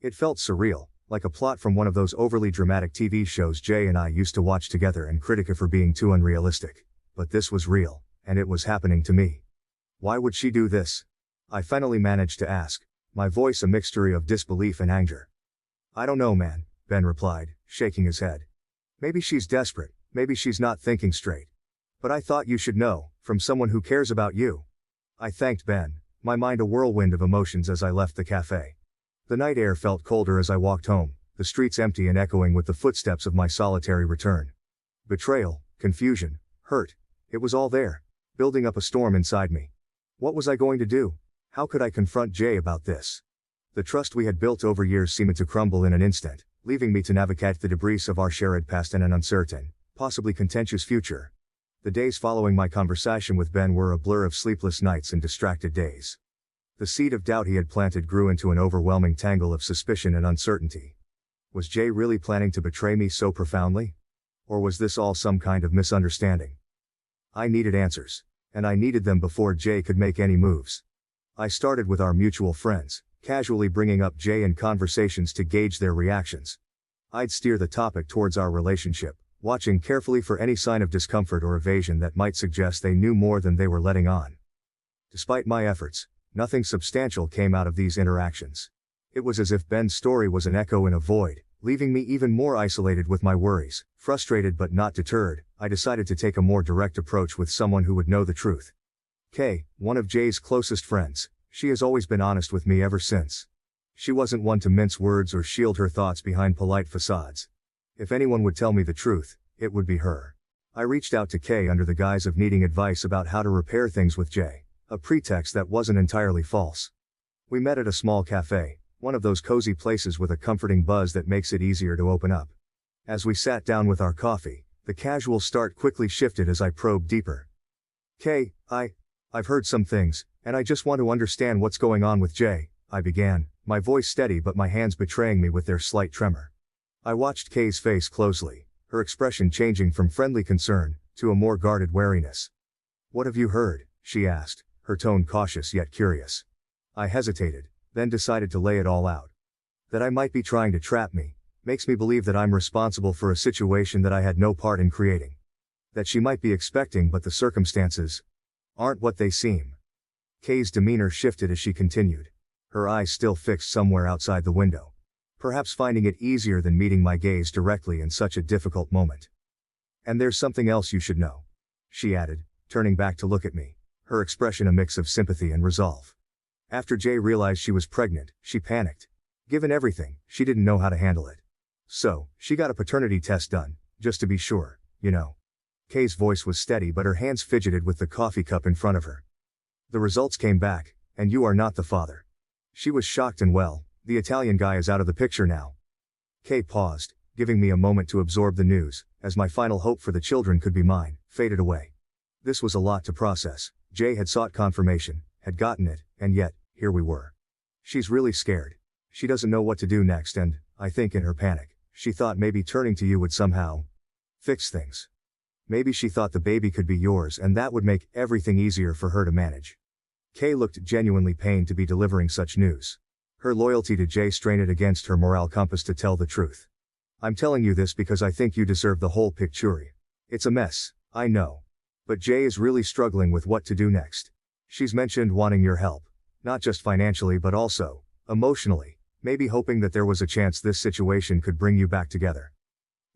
It felt surreal, like a plot from one of those overly dramatic TV shows Jay and I used to watch together and critique for being too unrealistic. But this was real, and it was happening to me. Why would she do this? I finally managed to ask, my voice a mixture of disbelief and anger. I don't know, man, Ben replied, shaking his head. Maybe she's desperate, maybe she's not thinking straight. But I thought you should know, from someone who cares about you. I thanked Ben, my mind a whirlwind of emotions as I left the cafe. The night air felt colder as I walked home, the streets empty and echoing with the footsteps of my solitary return. Betrayal, confusion, hurt. It was all there, building up a storm inside me. What was I going to do? How could I confront Jay about this? The trust we had built over years seemed to crumble in an instant, leaving me to navigate the debris of our shared past and an uncertain, possibly contentious future. The days following my conversation with Ben were a blur of sleepless nights and distracted days. The seed of doubt he had planted grew into an overwhelming tangle of suspicion and uncertainty. Was Jay really planning to betray me so profoundly? Or was this all some kind of misunderstanding? I needed answers, and I needed them before Jay could make any moves. I started with our mutual friends, casually bringing up Jay in conversations to gauge their reactions. I'd steer the topic towards our relationship, watching carefully for any sign of discomfort or evasion that might suggest they knew more than they were letting on. Despite my efforts, Nothing substantial came out of these interactions. It was as if Ben's story was an echo in a void, leaving me even more isolated with my worries. Frustrated but not deterred, I decided to take a more direct approach with someone who would know the truth. Kay, one of Jay's closest friends. She has always been honest with me ever since. She wasn't one to mince words or shield her thoughts behind polite facades. If anyone would tell me the truth, it would be her. I reached out to Kay under the guise of needing advice about how to repair things with Jay, a pretext that wasn't entirely false. We met at a small cafe, one of those cozy places with a comforting buzz that makes it easier to open up. As we sat down with our coffee, the casual start quickly shifted as I probed deeper. Kay, I've heard some things, and I just want to understand what's going on with Jay, I began, my voice steady but my hands betraying me with their slight tremor. I watched Kay's face closely, her expression changing from friendly concern to a more guarded wariness. What have you heard? She asked, her tone cautious yet curious. I hesitated, then decided to lay it all out. That I might be trying to trap me, makes me believe that I'm responsible for a situation that I had no part in creating. That she might be expecting but the circumstances aren't what they seem. Kay's demeanor shifted as she continued, her eyes still fixed somewhere outside the window. Perhaps finding it easier than meeting my gaze directly in such a difficult moment. And there's something else you should know, she added, turning back to look at me, her expression a mix of sympathy and resolve. After Jay realized she was pregnant, she panicked. Given everything, she didn't know how to handle it. So, she got a paternity test done, just to be sure, you know. Kay's voice was steady but her hands fidgeted with the coffee cup in front of her. The results came back, and you are not the father. She was shocked and well, the Italian guy is out of the picture now. Kay paused, giving me a moment to absorb the news, as my final hope for the children could be mine, faded away. This was a lot to process. Jay had sought confirmation, had gotten it, and yet, here we were. She's really scared. She doesn't know what to do next and, I think in her panic, she thought maybe turning to you would somehow fix things. Maybe she thought the baby could be yours and that would make everything easier for her to manage. Kay looked genuinely pained to be delivering such news. Her loyalty to Jay strained it against her moral compass to tell the truth. I'm telling you this because I think you deserve the whole picture. It's a mess, I know. But Jay is really struggling with what to do next. She's mentioned wanting your help, not just financially but also emotionally, maybe hoping that there was a chance this situation could bring you back together.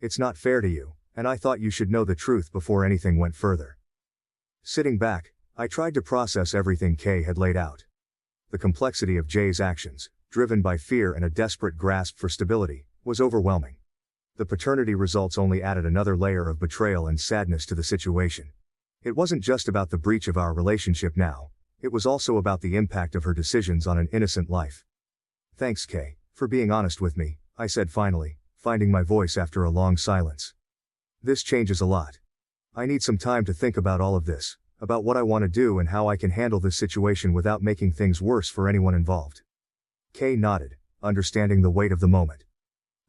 It's not fair to you, and I thought you should know the truth before anything went further. Sitting back, I tried to process everything Kay had laid out. The complexity of Jay's actions, driven by fear and a desperate grasp for stability, was overwhelming. The paternity results only added another layer of betrayal and sadness to the situation. It wasn't just about the breach of our relationship now, it was also about the impact of her decisions on an innocent life. Thanks, Kay, for being honest with me, I said finally, finding my voice after a long silence. This changes a lot. I need some time to think about all of this, about what I want to do and how I can handle this situation without making things worse for anyone involved. Kay nodded, understanding the weight of the moment.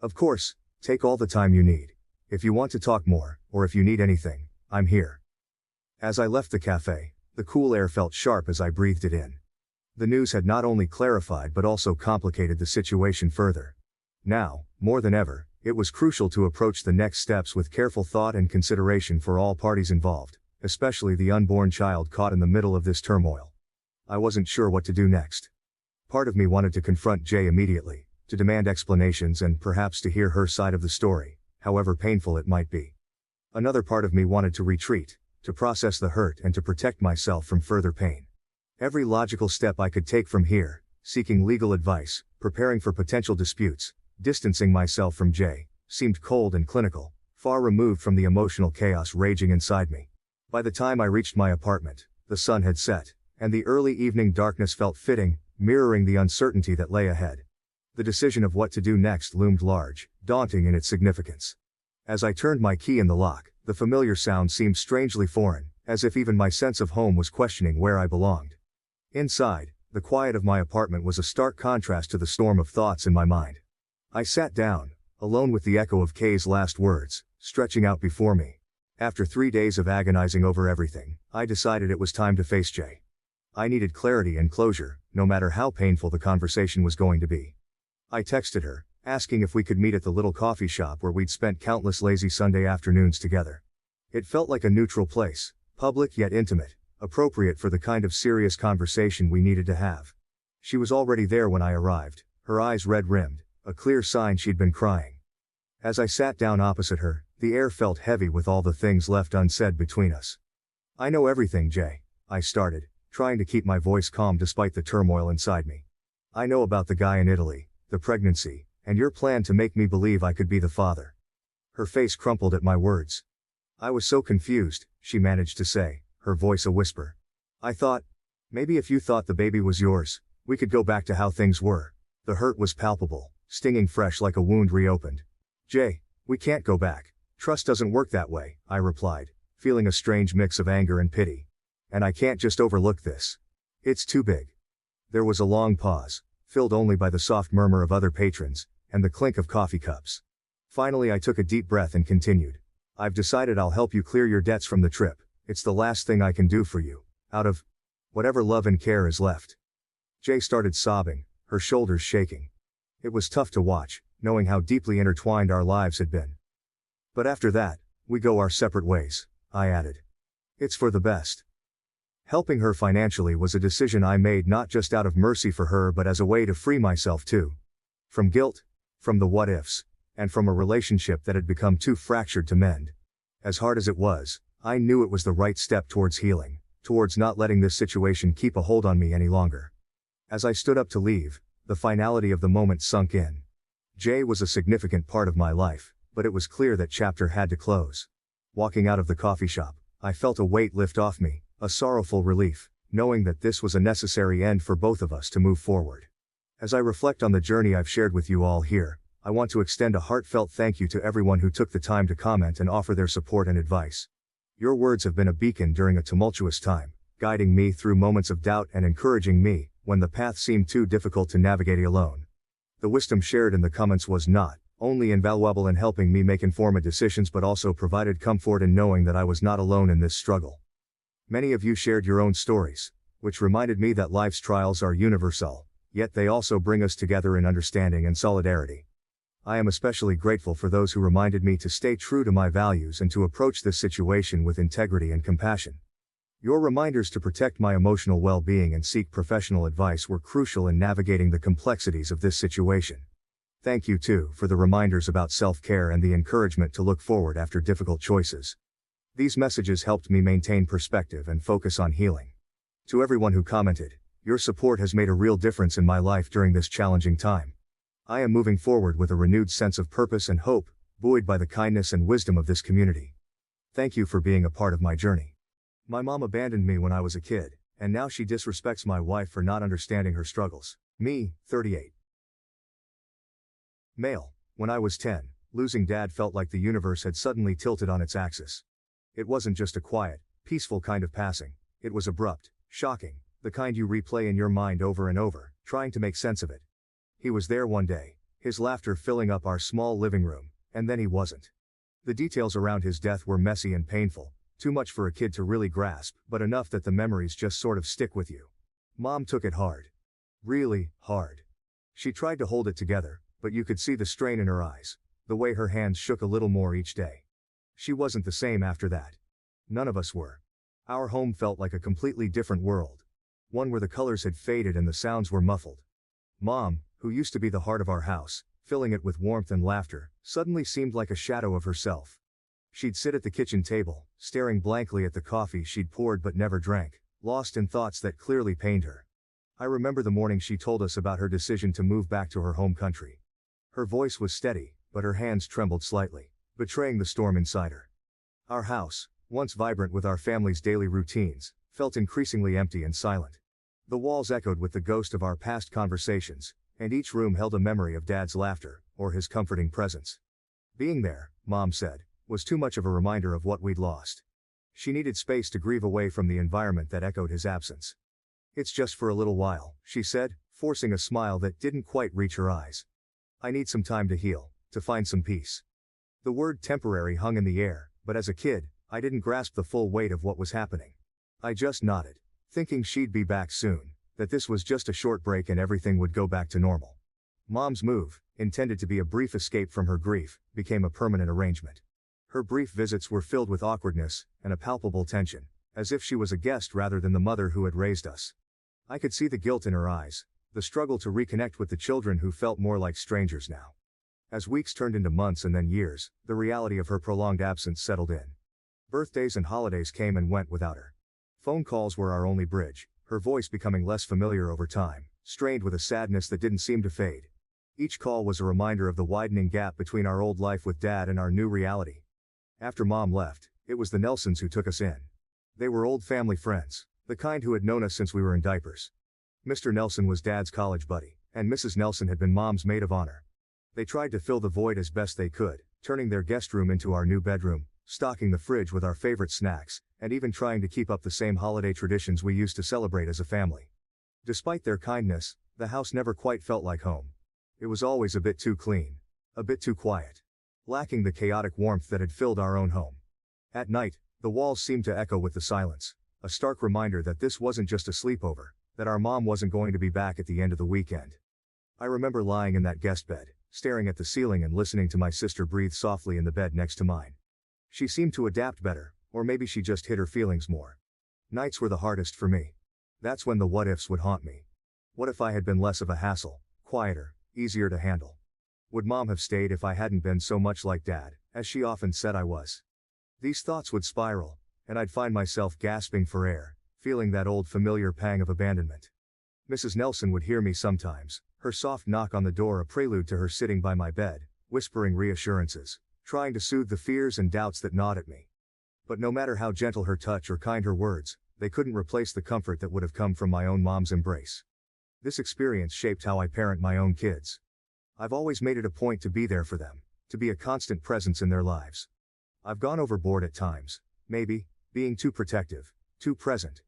Of course, take all the time you need. If you want to talk more, or if you need anything, I'm here. As I left the cafe, the cool air felt sharp as I breathed it in. The news had not only clarified but also complicated the situation further. Now, more than ever, it was crucial to approach the next steps with careful thought and consideration for all parties involved, especially the unborn child caught in the middle of this turmoil. I wasn't sure what to do next. Part of me wanted to confront Jay immediately, to demand explanations and perhaps to hear her side of the story, however painful it might be. Another part of me wanted to retreat, to process the hurt and to protect myself from further pain. Every logical step I could take from here, seeking legal advice, preparing for potential disputes, distancing myself from Jay, seemed cold and clinical, far removed from the emotional chaos raging inside me. By the time I reached my apartment, the sun had set, and the early evening darkness felt fitting, mirroring the uncertainty that lay ahead. The decision of what to do next loomed large, daunting in its significance. As I turned my key in the lock, the familiar sound seemed strangely foreign, as if even my sense of home was questioning where I belonged. Inside, the quiet of my apartment was a stark contrast to the storm of thoughts in my mind. I sat down, alone with the echo of Kay's last words, stretching out before me. After 3 days of agonizing over everything, I decided it was time to face Jay. I needed clarity and closure, no matter how painful the conversation was going to be. I texted her, asking if we could meet at the little coffee shop where we'd spent countless lazy Sunday afternoons together. It felt like a neutral place, public yet intimate, appropriate for the kind of serious conversation we needed to have. She was already there when I arrived, her eyes red-rimmed, a clear sign she'd been crying. As I sat down opposite her, the air felt heavy with all the things left unsaid between us. "I know everything, Jay," I started, trying to keep my voice calm despite the turmoil inside me. "I know about the guy in Italy, the pregnancy, and your plan to make me believe I could be the father." Her face crumpled at my words. "I was so confused," she managed to say, her voice a whisper. "I thought, maybe if you thought the baby was yours, we could go back to how things were." The hurt was palpable, stinging fresh like a wound reopened. "Jay, we can't go back. Trust doesn't work that way," I replied, feeling a strange mix of anger and pity. "And I can't just overlook this. It's too big." There was a long pause, filled only by the soft murmur of other patrons, and the clink of coffee cups. Finally I took a deep breath and continued. "I've decided I'll help you clear your debts from the trip. It's the last thing I can do for you, out of whatever love and care is left." Jay started sobbing, her shoulders shaking. It was tough to watch, knowing how deeply intertwined our lives had been. "But after that, we go our separate ways," I added. "It's for the best." Helping her financially was a decision I made not just out of mercy for her but as a way to free myself too. From guilt, from the what-ifs, and from a relationship that had become too fractured to mend. As hard as it was, I knew it was the right step towards healing, towards not letting this situation keep a hold on me any longer. As I stood up to leave, the finality of the moment sunk in. Jay was a significant part of my life, but it was clear that chapter had to close. Walking out of the coffee shop, I felt a weight lift off me, a sorrowful relief, knowing that this was a necessary end for both of us to move forward. As I reflect on the journey I've shared with you all here, I want to extend a heartfelt thank you to everyone who took the time to comment and offer their support and advice. Your words have been a beacon during a tumultuous time, guiding me through moments of doubt and encouraging me when the path seemed too difficult to navigate alone. The wisdom shared in the comments was not only invaluable in helping me make informed decisions but also provided comfort in knowing that I was not alone in this struggle. Many of you shared your own stories, which reminded me that life's trials are universal, yet they also bring us together in understanding and solidarity. I am especially grateful for those who reminded me to stay true to my values and to approach this situation with integrity and compassion. Your reminders to protect my emotional well-being and seek professional advice were crucial in navigating the complexities of this situation. Thank you too for the reminders about self-care and the encouragement to look forward after difficult choices. These messages helped me maintain perspective and focus on healing. To everyone who commented, your support has made a real difference in my life during this challenging time. I am moving forward with a renewed sense of purpose and hope, buoyed by the kindness and wisdom of this community. Thank you for being a part of my journey. My mom abandoned me when I was a kid, and now she disrespects my wife for not understanding her struggles. Me, 38. Male. When I was 10, losing dad felt like the universe had suddenly tilted on its axis. It wasn't just a quiet, peaceful kind of passing, it was abrupt, shocking, the kind you replay in your mind over and over, trying to make sense of it. He was there one day, his laughter filling up our small living room, and then he wasn't. The details around his death were messy and painful, too much for a kid to really grasp, but enough that the memories just sort of stick with you. Mom took it hard. Really hard. She tried to hold it together, but you could see the strain in her eyes, the way her hands shook a little more each day. She wasn't the same after that. None of us were. Our home felt like a completely different world. One where the colors had faded and the sounds were muffled. Mom, who used to be the heart of our house, filling it with warmth and laughter, suddenly seemed like a shadow of herself. She'd sit at the kitchen table, staring blankly at the coffee she'd poured but never drank, lost in thoughts that clearly pained her. I remember the morning she told us about her decision to move back to her home country. Her voice was steady, but her hands trembled slightly, betraying the storm inside her. Our house, once vibrant with our family's daily routines, felt increasingly empty and silent. The walls echoed with the ghost of our past conversations, and each room held a memory of Dad's laughter, or his comforting presence. Being there, Mom said, was too much of a reminder of what we'd lost. She needed space to grieve away from the environment that echoed his absence. "It's just for a little while," she said, forcing a smile that didn't quite reach her eyes. "I need some time to heal, to find some peace." The word temporary hung in the air, but as a kid, I didn't grasp the full weight of what was happening. I just nodded, thinking she'd be back soon, that this was just a short break and everything would go back to normal. Mom's move, intended to be a brief escape from her grief, became a permanent arrangement. Her brief visits were filled with awkwardness and a palpable tension, as if she was a guest rather than the mother who had raised us. I could see the guilt in her eyes, the struggle to reconnect with the children who felt more like strangers now. As weeks turned into months and then years, the reality of her prolonged absence settled in. Birthdays and holidays came and went without her. Phone calls were our only bridge, her voice becoming less familiar over time, strained with a sadness that didn't seem to fade. Each call was a reminder of the widening gap between our old life with Dad and our new reality. After Mom left, it was the Nelsons who took us in. They were old family friends, the kind who had known us since we were in diapers. Mr. Nelson was Dad's college buddy, and Mrs. Nelson had been Mom's maid of honor. They tried to fill the void as best they could, turning their guest room into our new bedroom, stocking the fridge with our favorite snacks, and even trying to keep up the same holiday traditions we used to celebrate as a family. Despite their kindness, the house never quite felt like home. It was always a bit too clean, a bit too quiet, lacking the chaotic warmth that had filled our own home. At night, the walls seemed to echo with the silence, a stark reminder that this wasn't just a sleepover, that our mom wasn't going to be back at the end of the weekend. I remember lying in that guest bed, staring at the ceiling and listening to my sister breathe softly in the bed next to mine. She seemed to adapt better, or maybe she just hid her feelings more. Nights were the hardest for me. That's when the what-ifs would haunt me. What if I had been less of a hassle, quieter, easier to handle? Would Mom have stayed if I hadn't been so much like Dad, as she often said I was? These thoughts would spiral, and I'd find myself gasping for air, feeling that old familiar pang of abandonment. Mrs. Nelson would hear me sometimes, her soft knock on the door a prelude to her sitting by my bed, whispering reassurances, trying to soothe the fears and doubts that gnawed at me. But no matter how gentle her touch or kind her words, they couldn't replace the comfort that would have come from my own mom's embrace. This experience shaped how I parent my own kids. I've always made it a point to be there for them, to be a constant presence in their lives. I've gone overboard at times, maybe, being too protective, too present.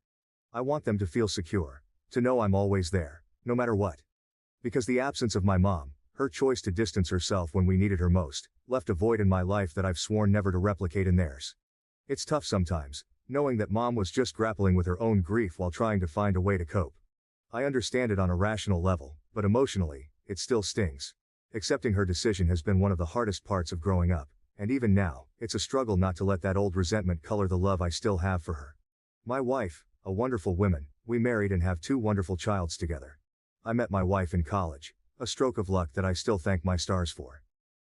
I want them to feel secure, to know I'm always there, no matter what. Because the absence of my mom, her choice to distance herself when we needed her most, left a void in my life that I've sworn never to replicate in theirs. It's tough sometimes, knowing that Mom was just grappling with her own grief while trying to find a way to cope. I understand it on a rational level, but emotionally, it still stings. Accepting her decision has been one of the hardest parts of growing up, and even now, it's a struggle not to let that old resentment color the love I still have for her. My wife, a wonderful woman, we married and have 2 wonderful childs together. I met my wife in college, a stroke of luck that I still thank my stars for.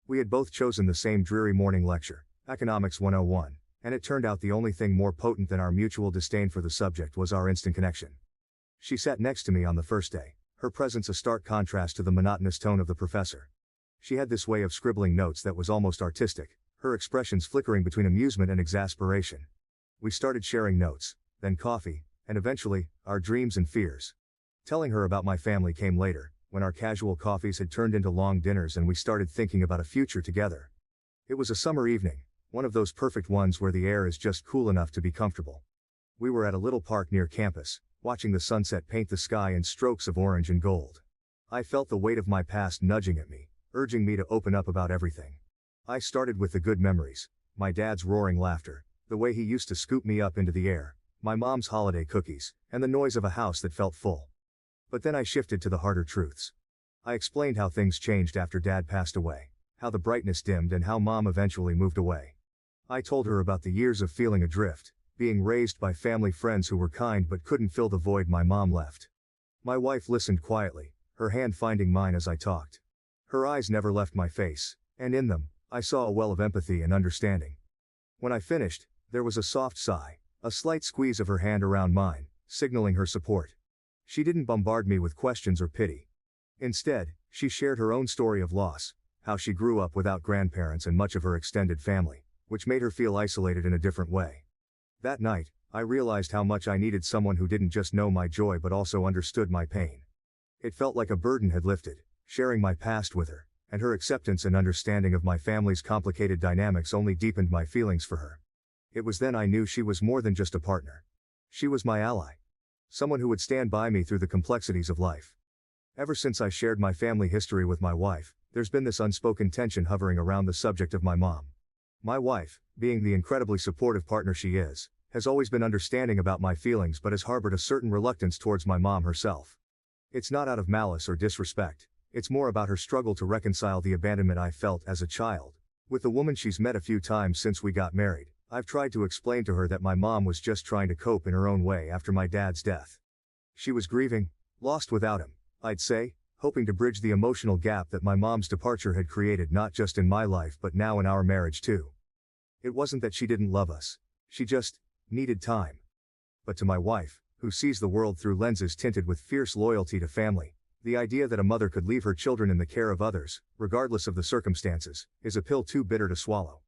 We had both chosen the same dreary morning lecture, Economics 101, and it turned out the only thing more potent than our mutual disdain for the subject was our instant connection. She sat next to me on the first day, her presence a stark contrast to the monotonous tone of the professor. She had this way of scribbling notes that was almost artistic, her expressions flickering between amusement and exasperation. We started sharing notes, then coffee, and eventually, our dreams and fears. Telling her about my family came later, when our casual coffees had turned into long dinners and we started thinking about a future together. It was a summer evening, one of those perfect ones where the air is just cool enough to be comfortable. We were at a little park near campus, watching the sunset paint the sky in strokes of orange and gold. I felt the weight of my past nudging at me, urging me to open up about everything. I started with the good memories, my dad's roaring laughter, the way he used to scoop me up into the air, my mom's holiday cookies, and the noise of a house that felt full. But then I shifted to the harder truths. I explained how things changed after Dad passed away, how the brightness dimmed and how Mom eventually moved away. I told her about the years of feeling adrift, being raised by family friends who were kind but couldn't fill the void my mom left. My wife listened quietly, her hand finding mine as I talked. Her eyes never left my face, and in them, I saw a well of empathy and understanding. When I finished, there was a soft sigh, a slight squeeze of her hand around mine, signaling her support. She didn't bombard me with questions or pity. Instead, she shared her own story of loss, how she grew up without grandparents and much of her extended family, which made her feel isolated in a different way. That night, I realized how much I needed someone who didn't just know my joy but also understood my pain. It felt like a burden had lifted, sharing my past with her, and her acceptance and understanding of my family's complicated dynamics only deepened my feelings for her. It was then I knew she was more than just a partner. She was my ally. Someone who would stand by me through the complexities of life. Ever since I shared my family history with my wife, there's been this unspoken tension hovering around the subject of my mom. My wife, being the incredibly supportive partner she is, has always been understanding about my feelings but has harbored a certain reluctance towards my mom herself. It's not out of malice or disrespect, it's more about her struggle to reconcile the abandonment I felt as a child, with the woman she's met a few times since we got married, I've tried to explain to her that my mom was just trying to cope in her own way after my dad's death. She was grieving, lost without him, I'd say, hoping to bridge the emotional gap that my mom's departure had created not just in my life but now in our marriage too. It wasn't that she didn't love us, she just needed time. But to my wife, who sees the world through lenses tinted with fierce loyalty to family, the idea that a mother could leave her children in the care of others, regardless of the circumstances, is a pill too bitter to swallow.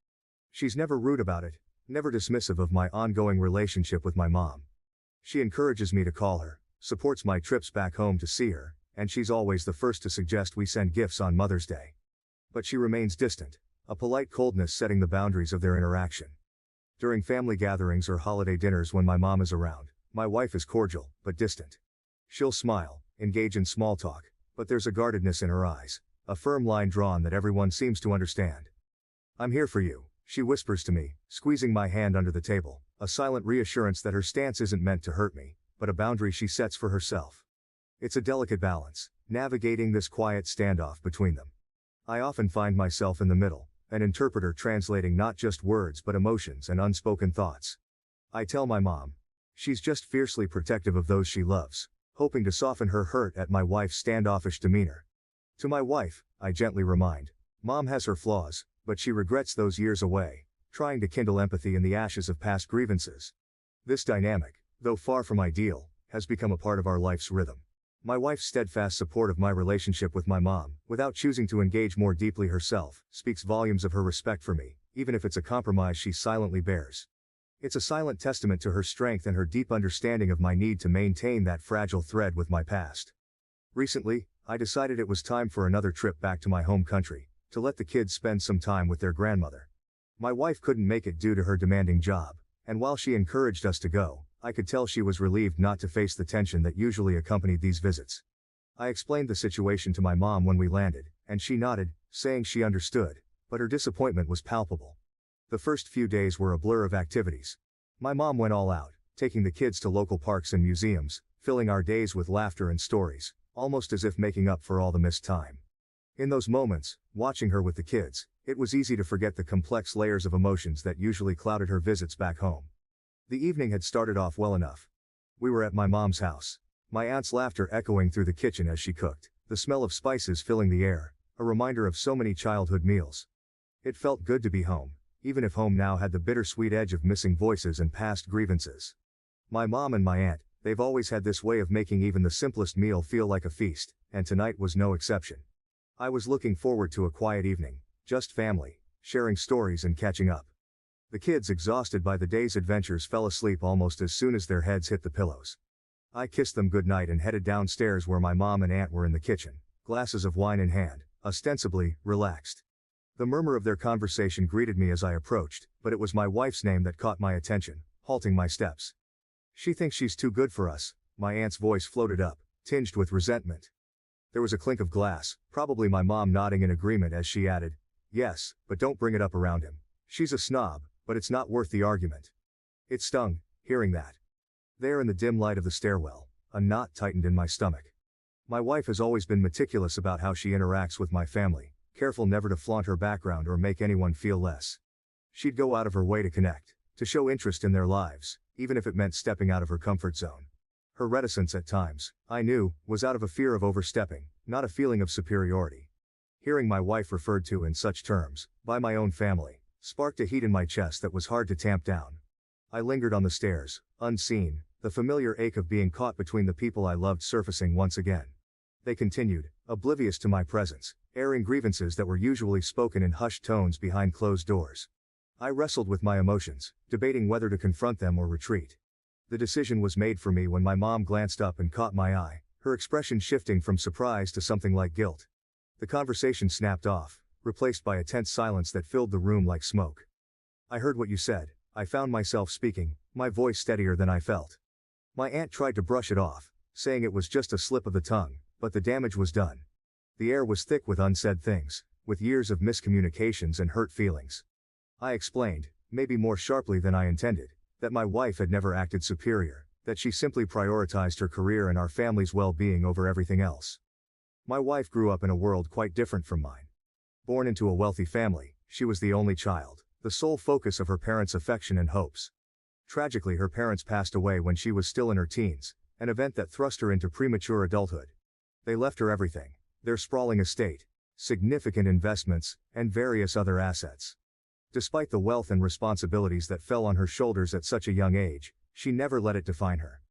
She's never rude about it, never dismissive of my ongoing relationship with my mom. She encourages me to call her, supports my trips back home to see her, and she's always the first to suggest we send gifts on Mother's Day. But she remains distant, a polite coldness setting the boundaries of their interaction. During family gatherings or holiday dinners when my mom is around, my wife is cordial, but distant. She'll smile, engage in small talk, but there's a guardedness in her eyes, a firm line drawn that everyone seems to understand. "I'm here for you," she whispers to me, squeezing my hand under the table, a silent reassurance that her stance isn't meant to hurt me, but a boundary she sets for herself. It's a delicate balance, navigating this quiet standoff between them. I often find myself in the middle, an interpreter translating not just words but emotions and unspoken thoughts. I tell my mom. She's just fiercely protective of those she loves, hoping to soften her hurt at my wife's standoffish demeanor. To my wife, I gently remind, Mom has her flaws, but she regrets those years away, trying to kindle empathy in the ashes of past grievances. This dynamic, though far from ideal, has become a part of our life's rhythm. My wife's steadfast support of my relationship with my mom, without choosing to engage more deeply herself, speaks volumes of her respect for me, even if it's a compromise she silently bears. It's a silent testament to her strength and her deep understanding of my need to maintain that fragile thread with my past. Recently, I decided it was time for another trip back to my home country, to let the kids spend some time with their grandmother. My wife couldn't make it due to her demanding job, and while she encouraged us to go, I could tell she was relieved not to face the tension that usually accompanied these visits. I explained the situation to my mom when we landed, and she nodded, saying she understood, but her disappointment was palpable. The first few days were a blur of activities. My mom went all out, taking the kids to local parks and museums, filling our days with laughter and stories, almost as if making up for all the missed time. In those moments, watching her with the kids, it was easy to forget the complex layers of emotions that usually clouded her visits back home. The evening had started off well enough. We were at my mom's house. My aunt's laughter echoing through the kitchen as she cooked, the smell of spices filling the air, a reminder of so many childhood meals. It felt good to be home, even if home now had the bittersweet edge of missing voices and past grievances. My mom and my aunt, they've always had this way of making even the simplest meal feel like a feast, and tonight was no exception. I was looking forward to a quiet evening, just family, sharing stories and catching up. The kids, exhausted by the day's adventures, fell asleep almost as soon as their heads hit the pillows. I kissed them goodnight and headed downstairs where my mom and aunt were in the kitchen, glasses of wine in hand, ostensibly relaxed. The murmur of their conversation greeted me as I approached, but it was my wife's name that caught my attention, halting my steps. "She thinks she's too good for us," my aunt's voice floated up, tinged with resentment. There was a clink of glass, probably my mom nodding in agreement as she added, "Yes, but don't bring it up around him. She's a snob, but it's not worth the argument." It stung, hearing that. There in the dim light of the stairwell, a knot tightened in my stomach. My wife has always been meticulous about how she interacts with my family, careful never to flaunt her background or make anyone feel less. She'd go out of her way to connect, to show interest in their lives, even if it meant stepping out of her comfort zone. Her reticence at times, I knew, was out of a fear of overstepping, not a feeling of superiority. Hearing my wife referred to in such terms, by my own family, sparked a heat in my chest that was hard to tamp down. I lingered on the stairs, unseen, the familiar ache of being caught between the people I loved surfacing once again. They continued, oblivious to my presence, airing grievances that were usually spoken in hushed tones behind closed doors. I wrestled with my emotions, debating whether to confront them or retreat. The decision was made for me when my mom glanced up and caught my eye, her expression shifting from surprise to something like guilt. The conversation snapped off, replaced by a tense silence that filled the room like smoke. "I heard what you said," I found myself speaking, my voice steadier than I felt. My aunt tried to brush it off, saying it was just a slip of the tongue, but the damage was done. The air was thick with unsaid things, with years of miscommunications and hurt feelings. I explained, maybe more sharply than I intended, that my wife had never acted superior, that she simply prioritized her career and our family's well-being over everything else. My wife grew up in a world quite different from mine. Born into a wealthy family, she was the only child, the sole focus of her parents' affection and hopes. Tragically, her parents passed away when she was still in her teens, an event that thrust her into premature adulthood. They left her everything: their sprawling estate, significant investments, and various other assets. Despite the wealth and responsibilities that fell on her shoulders at such a young age, she never let it define her.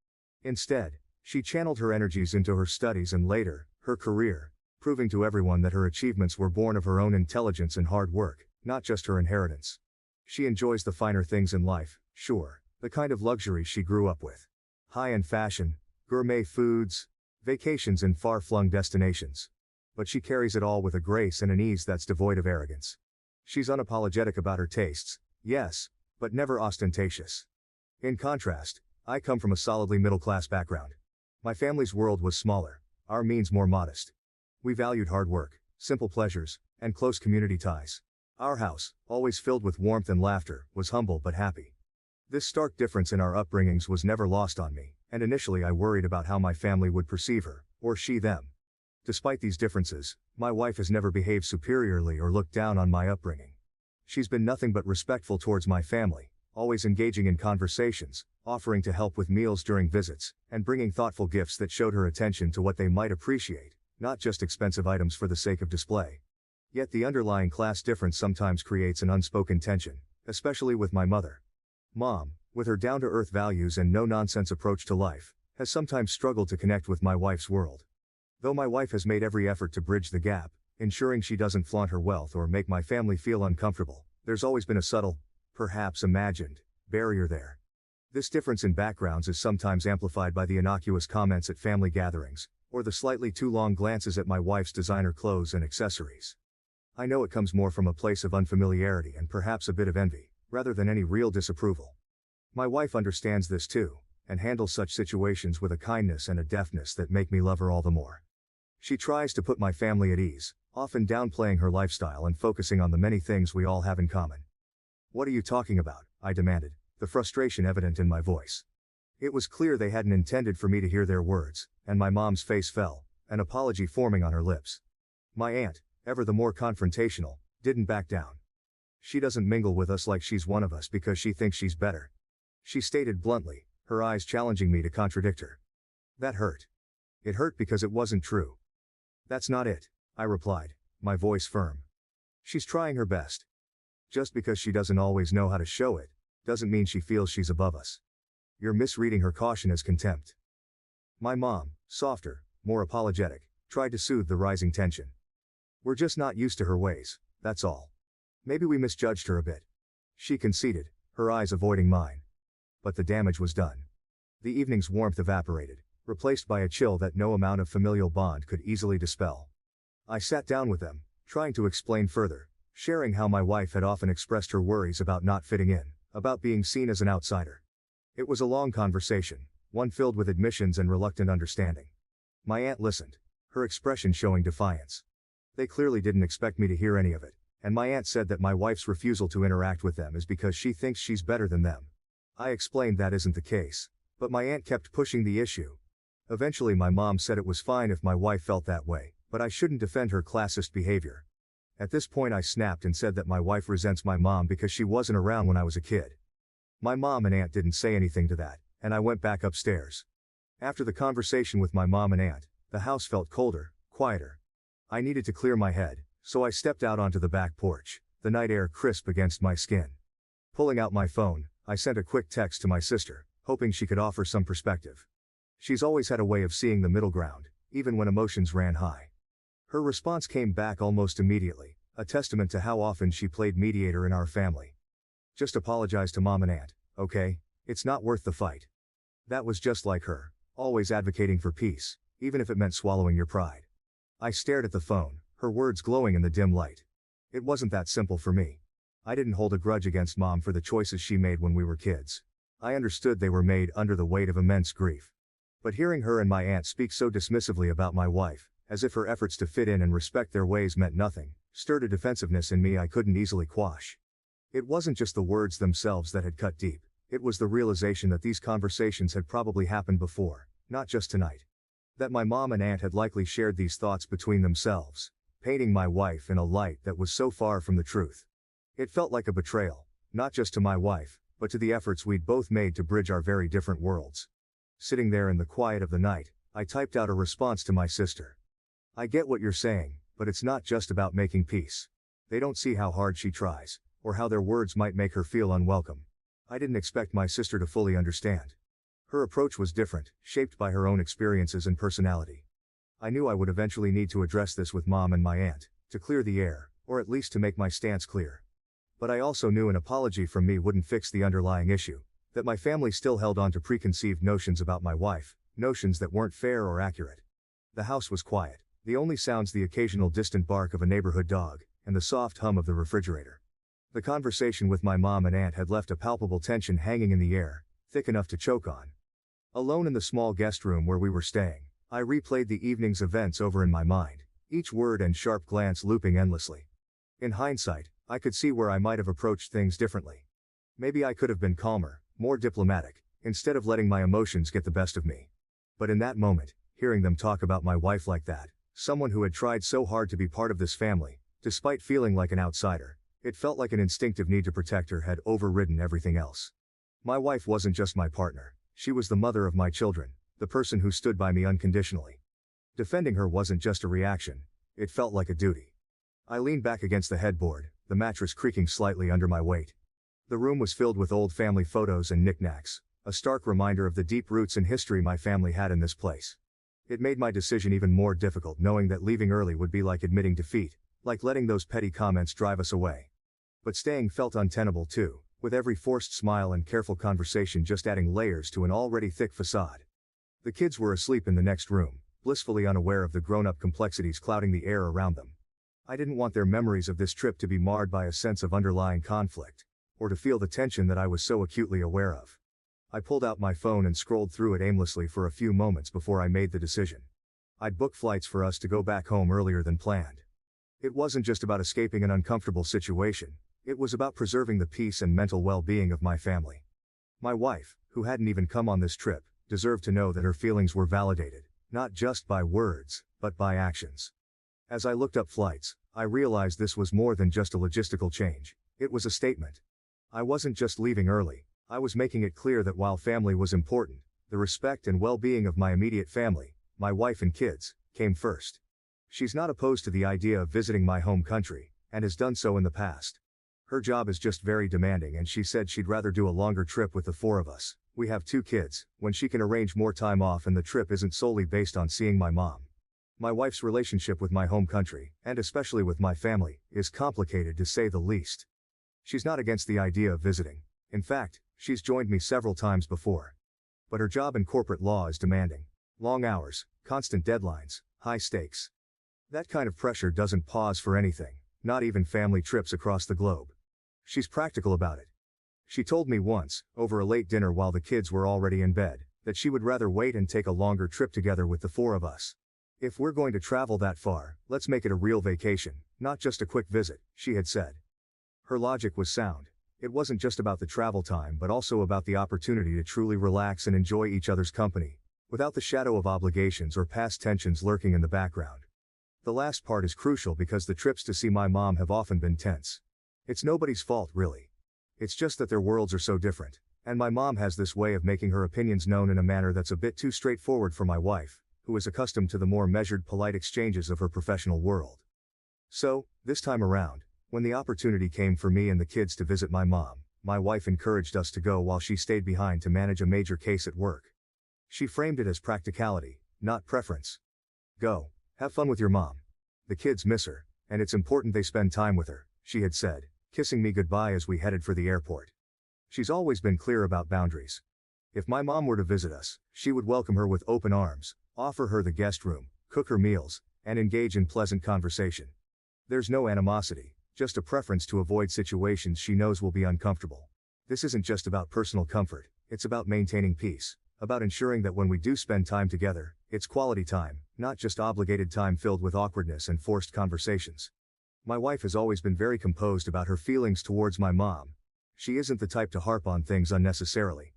Instead, she channeled her energies into her studies and later, her career, proving to everyone that her achievements were born of her own intelligence and hard work, not just her inheritance. She enjoys the finer things in life, sure, the kind of luxuries she grew up with. High-end fashion, gourmet foods, vacations in far-flung destinations. But she carries it all with a grace and an ease that's devoid of arrogance. She's unapologetic about her tastes, yes, but never ostentatious. In contrast, I come from a solidly middle-class background. My family's world was smaller, our means more modest. We valued hard work, simple pleasures, and close community ties. Our house, always filled with warmth and laughter, was humble but happy. This stark difference in our upbringings was never lost on me, and initially I worried about how my family would perceive her, or she them. Despite these differences, my wife has never behaved superiorly or looked down on my upbringing. She's been nothing but respectful towards my family, always engaging in conversations, offering to help with meals during visits, and bringing thoughtful gifts that showed her attention to what they might appreciate, not just expensive items for the sake of display. Yet the underlying class difference sometimes creates an unspoken tension, especially with my mother. Mom, with her down-to-earth values and no-nonsense approach to life, has sometimes struggled to connect with my wife's world. Though my wife has made every effort to bridge the gap, ensuring she doesn't flaunt her wealth or make my family feel uncomfortable, there's always been a subtle, perhaps imagined, barrier there. This difference in backgrounds is sometimes amplified by the innocuous comments at family gatherings, or the slightly too long glances at my wife's designer clothes and accessories. I know it comes more from a place of unfamiliarity and perhaps a bit of envy, rather than any real disapproval. My wife understands this too, and handles such situations with a kindness and a deftness that make me love her all the more. She tries to put my family at ease, often downplaying her lifestyle and focusing on the many things we all have in common. "What are you talking about?" I demanded, the frustration evident in my voice. It was clear they hadn't intended for me to hear their words, and my mom's face fell, an apology forming on her lips. My aunt, ever the more confrontational, didn't back down. "She doesn't mingle with us like she's one of us because she thinks she's better," she stated bluntly, her eyes challenging me to contradict her. That hurt. It hurt because it wasn't true. "That's not it," I replied, my voice firm. "She's trying her best. Just because she doesn't always know how to show it, doesn't mean she feels she's above us. You're misreading her caution as contempt." My mom, softer, more apologetic, tried to soothe the rising tension. "We're just not used to her ways, that's all. Maybe we misjudged her a bit," she conceded, her eyes avoiding mine. But the damage was done. The evening's warmth evaporated, replaced by a chill that no amount of familial bond could easily dispel. I sat down with them, trying to explain further, sharing how my wife had often expressed her worries about not fitting in, about being seen as an outsider. It was a long conversation, one filled with admissions and reluctant understanding. My aunt listened, her expression showing defiance. They clearly didn't expect me to hear any of it, and my aunt said that my wife's refusal to interact with them is because she thinks she's better than them. I explained that isn't the case, but my aunt kept pushing the issue. Eventually my mom said it was fine if my wife felt that way, but I shouldn't defend her classist behavior. At this point I snapped and said that my wife resents my mom because she wasn't around when I was a kid. My mom and aunt didn't say anything to that, and I went back upstairs. After the conversation with my mom and aunt, the house felt colder, quieter. I needed to clear my head, so I stepped out onto the back porch, the night air crisp against my skin. Pulling out my phone, I sent a quick text to my sister, hoping she could offer some perspective. She's always had a way of seeing the middle ground, even when emotions ran high. Her response came back almost immediately, a testament to how often she played mediator in our family. "Just apologize to mom and aunt, okay? It's not worth the fight." That was just like her, always advocating for peace, even if it meant swallowing your pride. I stared at the phone, her words glowing in the dim light. It wasn't that simple for me. I didn't hold a grudge against mom for the choices she made when we were kids. I understood they were made under the weight of immense grief. But hearing her and my aunt speak so dismissively about my wife, as if her efforts to fit in and respect their ways meant nothing, stirred a defensiveness in me I couldn't easily quash. It wasn't just the words themselves that had cut deep, it was the realization that these conversations had probably happened before, not just tonight. That my mom and aunt had likely shared these thoughts between themselves, painting my wife in a light that was so far from the truth. It felt like a betrayal, not just to my wife, but to the efforts we'd both made to bridge our very different worlds. Sitting there in the quiet of the night, I typed out a response to my sister. I get what you're saying, but it's not just about making peace. They don't see how hard she tries, or how their words might make her feel unwelcome. I didn't expect my sister to fully understand. Her approach was different, shaped by her own experiences and personality. I knew I would eventually need to address this with Mom and my aunt, to clear the air, or at least to make my stance clear. But I also knew an apology from me wouldn't fix the underlying issue, that my family still held on to preconceived notions about my wife, notions that weren't fair or accurate. The house was quiet, the only sounds the occasional distant bark of a neighborhood dog, and the soft hum of the refrigerator. The conversation with my mom and aunt had left a palpable tension hanging in the air, thick enough to choke on. Alone in the small guest room where we were staying, I replayed the evening's events over in my mind, each word and sharp glance looping endlessly. In hindsight, I could see where I might have approached things differently. Maybe I could have been calmer, more diplomatic, instead of letting my emotions get the best of me. But in that moment, hearing them talk about my wife like that, someone who had tried so hard to be part of this family, despite feeling like an outsider, it felt like an instinctive need to protect her had overridden everything else. My wife wasn't just my partner, she was the mother of my children, the person who stood by me unconditionally. Defending her wasn't just a reaction, it felt like a duty. I leaned back against the headboard, the mattress creaking slightly under my weight. The room was filled with old family photos and knickknacks, a stark reminder of the deep roots and history my family had in this place. It made my decision even more difficult knowing that leaving early would be like admitting defeat, like letting those petty comments drive us away. But staying felt untenable too, with every forced smile and careful conversation just adding layers to an already thick facade. The kids were asleep in the next room, blissfully unaware of the grown-up complexities clouding the air around them. I didn't want their memories of this trip to be marred by a sense of underlying conflict, or to feel the tension that I was so acutely aware of. I pulled out my phone and scrolled through it aimlessly for a few moments before I made the decision. I'd booked flights for us to go back home earlier than planned. It wasn't just about escaping an uncomfortable situation, it was about preserving the peace and mental well-being of my family. My wife, who hadn't even come on this trip, deserved to know that her feelings were validated, not just by words, but by actions. As I looked up flights, I realized this was more than just a logistical change, it was a statement. I wasn't just leaving early, I was making it clear that while family was important, the respect and well-being of my immediate family, my wife and kids, came first. She's not opposed to the idea of visiting my home country, and has done so in the past. Her job is just very demanding and she said she'd rather do a longer trip with the four of us. We have 2 kids, when she can arrange more time off and the trip isn't solely based on seeing my mom. My wife's relationship with my home country, and especially with my family, is complicated to say the least. She's not against the idea of visiting. In fact, she's joined me several times before. But her job in corporate law is demanding. Long hours, constant deadlines, high stakes. That kind of pressure doesn't pause for anything, not even family trips across the globe. She's practical about it. She told me once, over a late dinner while the kids were already in bed, that she would rather wait and take a longer trip together with the 4 of us. If we're going to travel that far, let's make it a real vacation, not just a quick visit, she had said. Her logic was sound. It wasn't just about the travel time but also about the opportunity to truly relax and enjoy each other's company, without the shadow of obligations or past tensions lurking in the background. The last part is crucial because the trips to see my mom have often been tense. It's nobody's fault, really. It's just that their worlds are so different, and my mom has this way of making her opinions known in a manner that's a bit too straightforward for my wife, who is accustomed to the more measured, polite exchanges of her professional world. So, this time around, when the opportunity came for me and the kids to visit my mom, my wife encouraged us to go while she stayed behind to manage a major case at work. She framed it as practicality, not preference. Go, have fun with your mom. The kids miss her, and it's important they spend time with her, she had said, kissing me goodbye as we headed for the airport. She's always been clear about boundaries. If my mom were to visit us, she would welcome her with open arms, offer her the guest room, cook her meals, and engage in pleasant conversation. There's no animosity, just a preference to avoid situations she knows will be uncomfortable. This isn't just about personal comfort, it's about maintaining peace, about ensuring that when we do spend time together, it's quality time, not just obligated time filled with awkwardness and forced conversations. My wife has always been very composed about her feelings towards my mom. She isn't the type to harp on things unnecessarily.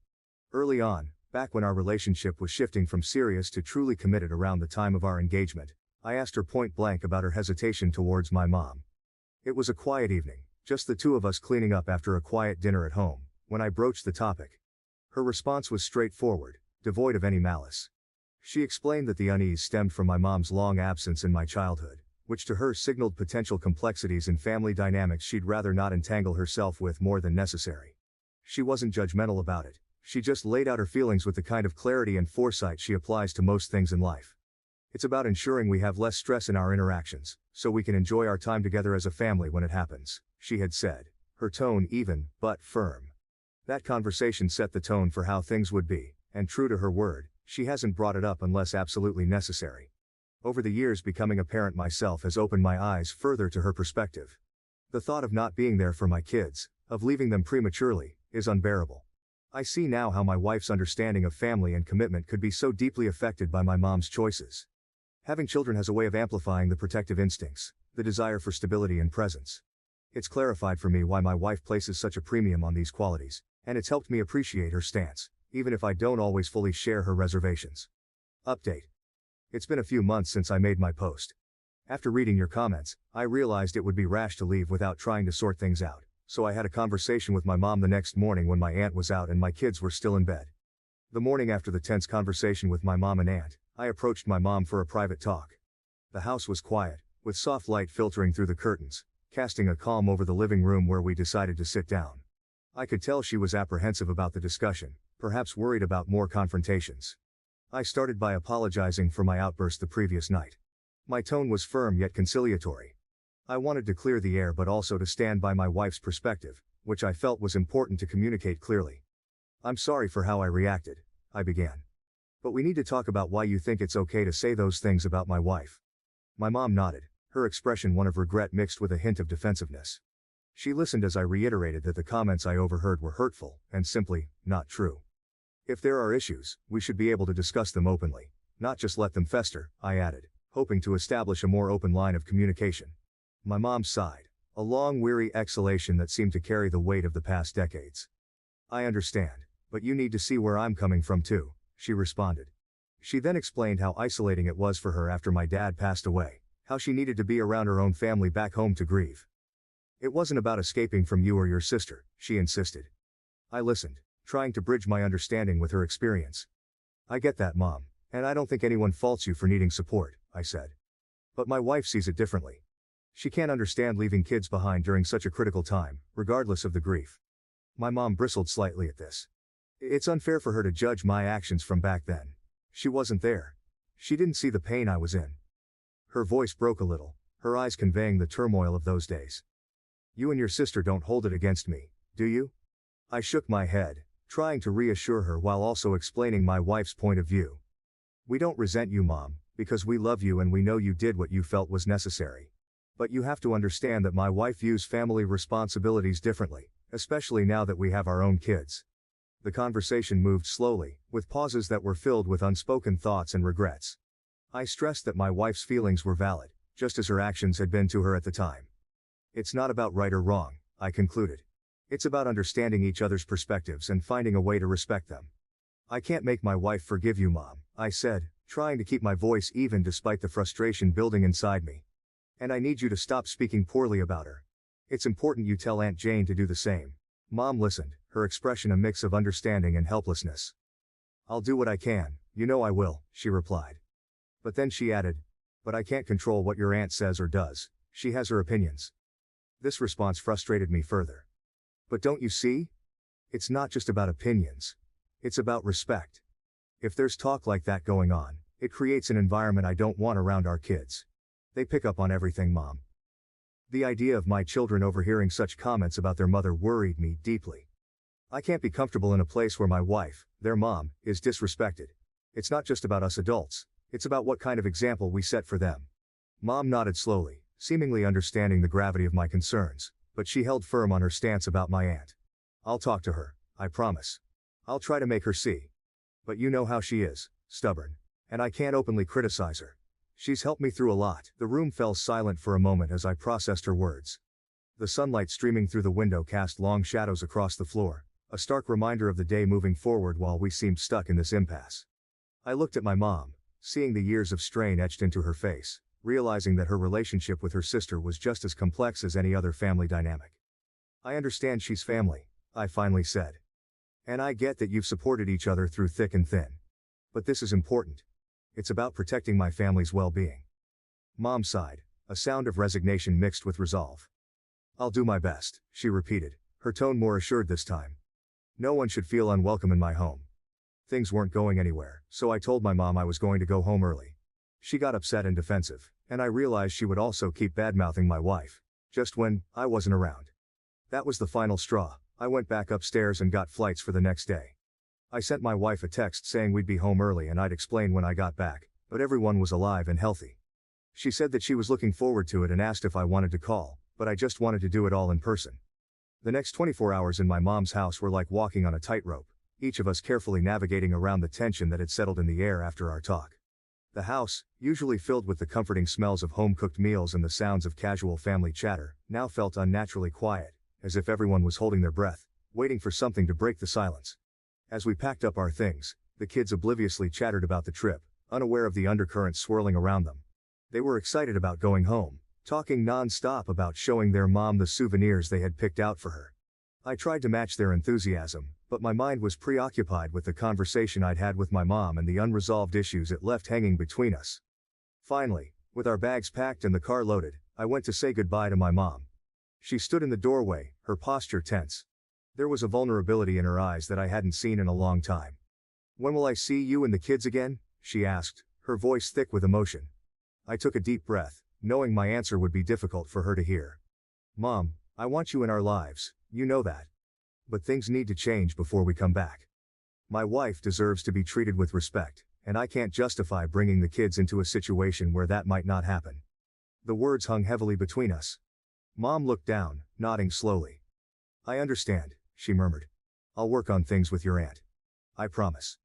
Early on, back when our relationship was shifting from serious to truly committed around the time of our engagement, I asked her point blank about her hesitation towards my mom. It was a quiet evening, Just the two of us cleaning up after a quiet dinner at home, when I broached the topic. Her response was straightforward, devoid of any malice. She explained that the unease stemmed from my mom's long absence in my childhood, which to her signaled potential complexities in family dynamics she'd rather not entangle herself with more than necessary. She wasn't judgmental about it, she just laid out her feelings with the kind of clarity and foresight she applies to most things in life. It's about ensuring we have less stress in our interactions, so we can enjoy our time together as a family when it happens, she had said, her tone even, but firm. That conversation set the tone for how things would be, and true to her word, she hasn't brought it up unless absolutely necessary. Over the years, becoming a parent myself has opened my eyes further to her perspective. The thought of not being there for my kids, of leaving them prematurely, is unbearable. I see now how my wife's understanding of family and commitment could be so deeply affected by my mom's choices. Having children has a way of amplifying the protective instincts, the desire for stability and presence. It's clarified for me why my wife places such a premium on these qualities, and it's helped me appreciate her stance, even if I don't always fully share her reservations. Update. It's been a few months since I made my post. After reading your comments, I realized it would be rash to leave without trying to sort things out, so I had a conversation with my mom the next morning when my aunt was out and my kids were still in bed. The morning after the tense conversation with my mom and aunt, I approached my mom for a private talk. The house was quiet, with soft light filtering through the curtains, casting a calm over the living room where we decided to sit down. I could tell she was apprehensive about the discussion, perhaps worried about more confrontations. I started by apologizing for my outburst the previous night. My tone was firm yet conciliatory. I wanted to clear the air but also to stand by my wife's perspective, which I felt was important to communicate clearly. I'm sorry for how I reacted, I began. But we need to talk about why you think it's okay to say those things about my wife. My mom nodded, her expression one of regret mixed with a hint of defensiveness. She listened as I reiterated that the comments I overheard were hurtful, and simply, not true. If there are issues, we should be able to discuss them openly, not just let them fester, I added, hoping to establish a more open line of communication. My mom sighed, a long weary exhalation that seemed to carry the weight of the past decades. I understand, but you need to see where I'm coming from too, she responded. She then explained how isolating it was for her after my dad passed away, how she needed to be around her own family back home to grieve. It wasn't about escaping from you or your sister, she insisted. I listened, trying to bridge my understanding with her experience. I get that, Mom, and I don't think anyone faults you for needing support, I said. But my wife sees it differently. She can't understand leaving kids behind during such a critical time, regardless of the grief. My mom bristled slightly at this. It's unfair for her to judge my actions from back then. She wasn't there. She didn't see the pain I was in. Her voice broke a little, her eyes conveying the turmoil of those days. You and your sister don't hold it against me, do you? I shook my head, trying to reassure her while also explaining my wife's point of view. We don't resent you, Mom, because we love you and we know you did what you felt was necessary. But you have to understand that my wife views family responsibilities differently, especially now that we have our own kids. The conversation moved slowly, with pauses that were filled with unspoken thoughts and regrets. I stressed that my wife's feelings were valid, just as her actions had been to her at the time. It's not about right or wrong, I concluded. It's about understanding each other's perspectives and finding a way to respect them. I can't make my wife forgive you, Mom, I said, trying to keep my voice even despite the frustration building inside me. And I need you to stop speaking poorly about her. It's important you tell Aunt Jane to do the same. Mom listened, her expression a mix of understanding and helplessness. I'll do what I can, you know I will, she replied. But then she added, but I can't control what your aunt says or does, she has her opinions. This response frustrated me further. But don't you see? It's not just about opinions. It's about respect. If there's talk like that going on, it creates an environment I don't want around our kids. They pick up on everything, Mom. The idea of my children overhearing such comments about their mother worried me deeply. I can't be comfortable in a place where my wife, their mom, is disrespected. It's not just about us adults, it's about what kind of example we set for them. Mom nodded slowly, seemingly understanding the gravity of my concerns, but she held firm on her stance about my aunt. I'll talk to her, I promise. I'll try to make her see. But you know how she is, stubborn. And I can't openly criticize her. She's helped me through a lot. The room fell silent for a moment as I processed her words. The sunlight streaming through the window cast long shadows across the floor, a stark reminder of the day moving forward while we seemed stuck in this impasse. I looked at my mom, seeing the years of strain etched into her face, realizing that her relationship with her sister was just as complex as any other family dynamic. I understand she's family, I finally said. And I get that you've supported each other through thick and thin. But this is important. It's about protecting my family's well-being. Mom sighed, a sound of resignation mixed with resolve. I'll do my best, she repeated, her tone more assured this time. No one should feel unwelcome in my home. Things weren't going anywhere, so I told my mom I was going to go home early. She got upset and defensive, and I realized she would also keep badmouthing my wife, just when I wasn't around. That was the final straw. I went back upstairs and got flights for the next day. I sent my wife a text saying we'd be home early and I'd explain when I got back, but everyone was alive and healthy. She said that she was looking forward to it and asked if I wanted to call, but I just wanted to do it all in person. The next 24 hours in my mom's house were like walking on a tightrope, each of us carefully navigating around the tension that had settled in the air after our talk. The house, usually filled with the comforting smells of home-cooked meals and the sounds of casual family chatter, now felt unnaturally quiet, as if everyone was holding their breath, waiting for something to break the silence. As we packed up our things, the kids obliviously chattered about the trip, unaware of the undercurrents swirling around them. They were excited about going home, talking non-stop about showing their mom the souvenirs they had picked out for her. I tried to match their enthusiasm, but my mind was preoccupied with the conversation I'd had with my mom and the unresolved issues it left hanging between us. Finally, with our bags packed and the car loaded, I went to say goodbye to my mom. She stood in the doorway, her posture tense. There was a vulnerability in her eyes that I hadn't seen in a long time. "When will I see you and the kids again?" she asked, her voice thick with emotion. I took a deep breath, knowing my answer would be difficult for her to hear. "Mom, I want you in our lives, you know that. But things need to change before we come back. My wife deserves to be treated with respect, and I can't justify bringing the kids into a situation where that might not happen." The words hung heavily between us. Mom looked down, nodding slowly. "I understand," she murmured. "I'll work on things with your aunt. I promise."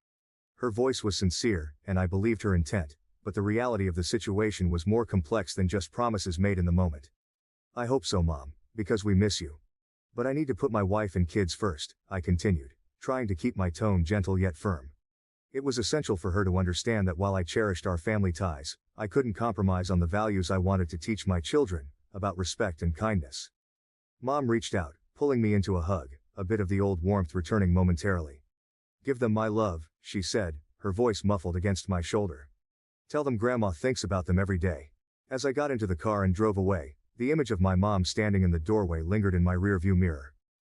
Her voice was sincere, and I believed her intent, but the reality of the situation was more complex than just promises made in the moment. "I hope so, Mom, because we miss you. But I need to put my wife and kids first," I continued, trying to keep my tone gentle yet firm. It was essential for her to understand that while I cherished our family ties, I couldn't compromise on the values I wanted to teach my children, about respect and kindness. Mom reached out, pulling me into a hug, a bit of the old warmth returning momentarily. "Give them my love," she said, her voice muffled against my shoulder. "Tell them Grandma thinks about them every day." As I got into the car and drove away, the image of my mom standing in the doorway lingered in my rearview mirror.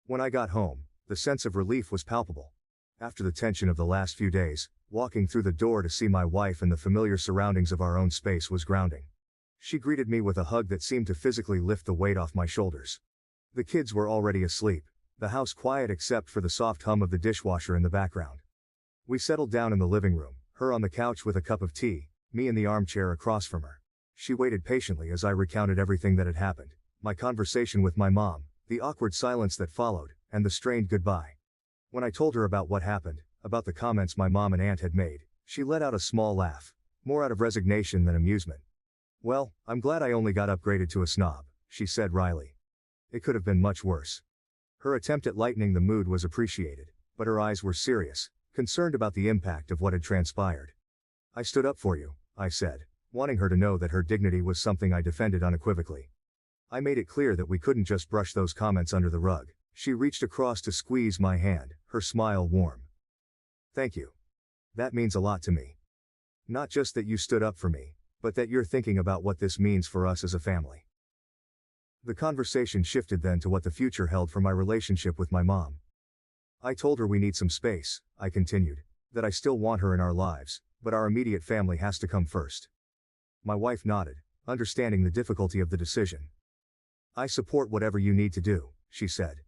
When I got home, the sense of relief was palpable. After the tension of the last few days, walking through the door to see my wife and the familiar surroundings of our own space was grounding. She greeted me with a hug that seemed to physically lift the weight off my shoulders. The kids were already asleep, the house quiet except for the soft hum of the dishwasher in the background. We settled down in the living room, her on the couch with a cup of tea, me in the armchair across from her. She waited patiently as I recounted everything that had happened, my conversation with my mom, the awkward silence that followed, and the strained goodbye. When I told her about what happened, about the comments my mom and aunt had made, she let out a small laugh, more out of resignation than amusement. "Well, I'm glad I only got upgraded to a snob," she said wryly. "It could have been much worse." Her attempt at lightening the mood was appreciated, but her eyes were serious, concerned about the impact of what had transpired. "I stood up for you," I said, wanting her to know that her dignity was something I defended unequivocally. I made it clear that we couldn't just brush those comments under the rug. She reached across to squeeze my hand, her smile warm. "Thank you. That means a lot to me. Not just that you stood up for me, but that you're thinking about what this means for us as a family." The conversation shifted then to what the future held for my relationship with my mom. "I told her we need some space," I continued, "that I still want her in our lives, but our immediate family has to come first." My wife nodded, understanding the difficulty of the decision. "I support whatever you need to do," she said.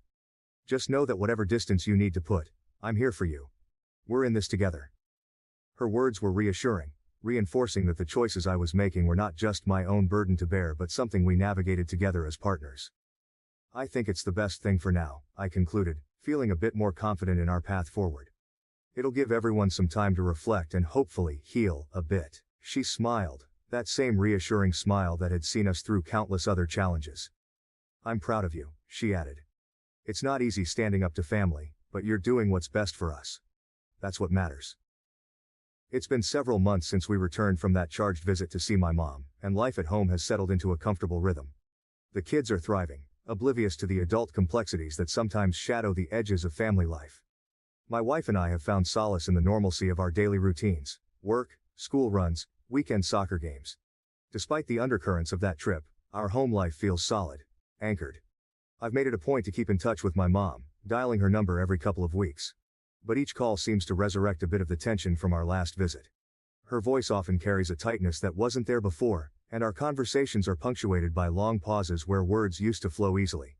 "Just know that whatever distance you need to put, I'm here for you. We're in this together." Her words were reassuring, reinforcing that the choices I was making were not just my own burden to bear but something we navigated together as partners. "I think it's the best thing for now," I concluded, feeling a bit more confident in our path forward. "It'll give everyone some time to reflect and hopefully heal a bit." She smiled, that same reassuring smile that had seen us through countless other challenges. "I'm proud of you," she added. "It's not easy standing up to family, but you're doing what's best for us. That's what matters." It's been several months since we returned from that charged visit to see my mom, and life at home has settled into a comfortable rhythm. The kids are thriving, oblivious to the adult complexities that sometimes shadow the edges of family life. My wife and I have found solace in the normalcy of our daily routines: work, school runs, weekend soccer games. Despite the undercurrents of that trip, our home life feels solid, anchored. I've made it a point to keep in touch with my mom, dialing her number every couple of weeks. But each call seems to resurrect a bit of the tension from our last visit. Her voice often carries a tightness that wasn't there before, and our conversations are punctuated by long pauses where words used to flow easily.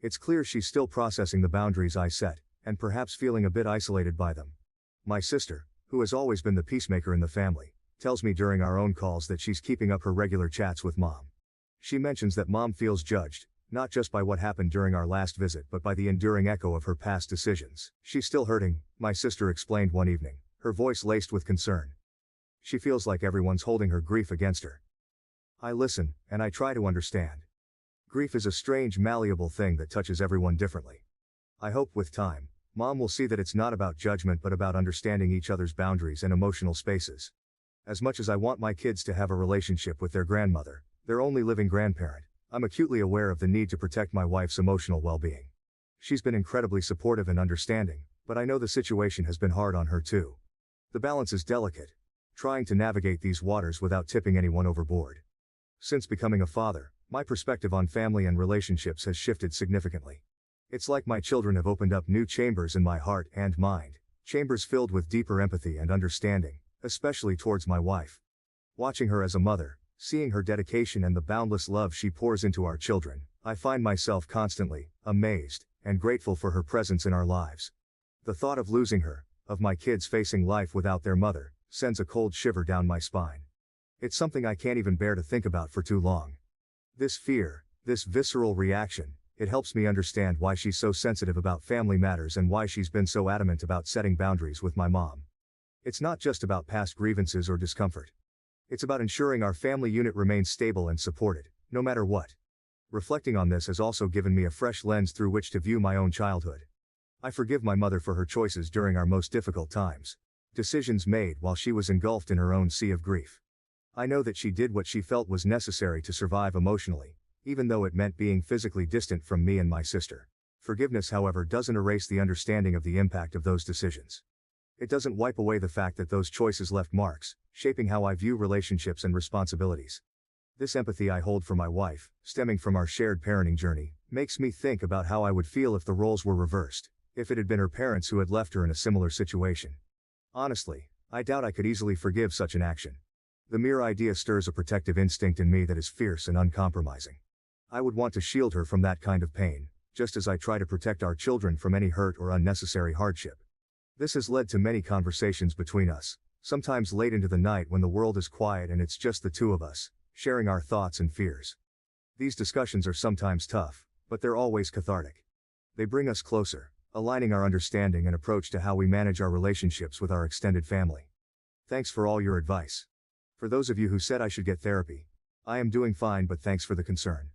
It's clear she's still processing the boundaries I set, and perhaps feeling a bit isolated by them. My sister, who has always been the peacemaker in the family, tells me during our own calls that she's keeping up her regular chats with Mom. She mentions that Mom feels judged, not just by what happened during our last visit but by the enduring echo of her past decisions. She's still hurting, my sister explained one evening, her voice laced with concern. She feels like everyone's holding her grief against her. I listen, and I try to understand. Grief is a strange, malleable thing that touches everyone differently. I hope with time, Mom will see that it's not about judgment but about understanding each other's boundaries and emotional spaces. As much as I want my kids to have a relationship with their grandmother, their only living grandparent, I'm acutely aware of the need to protect my wife's emotional well-being. She's been incredibly supportive and understanding, but I know the situation has been hard on her too. The balance is delicate, trying to navigate these waters without tipping anyone overboard. Since becoming a father, my perspective on family and relationships has shifted significantly. It's like my children have opened up new chambers in my heart and mind, chambers filled with deeper empathy and understanding, especially towards my wife. Watching her as a mother, seeing her dedication and the boundless love she pours into our children, I find myself constantly amazed and grateful for her presence in our lives. The thought of losing her, of my kids facing life without their mother, sends a cold shiver down my spine. It's something I can't even bear to think about for too long. This fear, this visceral reaction, it helps me understand why she's so sensitive about family matters and why she's been so adamant about setting boundaries with my mom. It's not just about past grievances or discomfort. It's about ensuring our family unit remains stable and supported, no matter what. Reflecting on this has also given me a fresh lens through which to view my own childhood. I forgive my mother for her choices during our most difficult times, decisions made while she was engulfed in her own sea of grief. I know that she did what she felt was necessary to survive emotionally, even though it meant being physically distant from me and my sister. Forgiveness, however, doesn't erase the understanding of the impact of those decisions. It doesn't wipe away the fact that those choices left marks, shaping how I view relationships and responsibilities. This empathy I hold for my wife, stemming from our shared parenting journey, makes me think about how I would feel if the roles were reversed, if it had been her parents who had left her in a similar situation. Honestly, I doubt I could easily forgive such an action. The mere idea stirs a protective instinct in me that is fierce and uncompromising. I would want to shield her from that kind of pain, just as I try to protect our children from any hurt or unnecessary hardship. This has led to many conversations between us, sometimes late into the night when the world is quiet and it's just the two of us, sharing our thoughts and fears. These discussions are sometimes tough, but they're always cathartic. They bring us closer, aligning our understanding and approach to how we manage our relationships with our extended family. Thanks for all your advice. For those of you who said I should get therapy, I am doing fine, but thanks for the concern.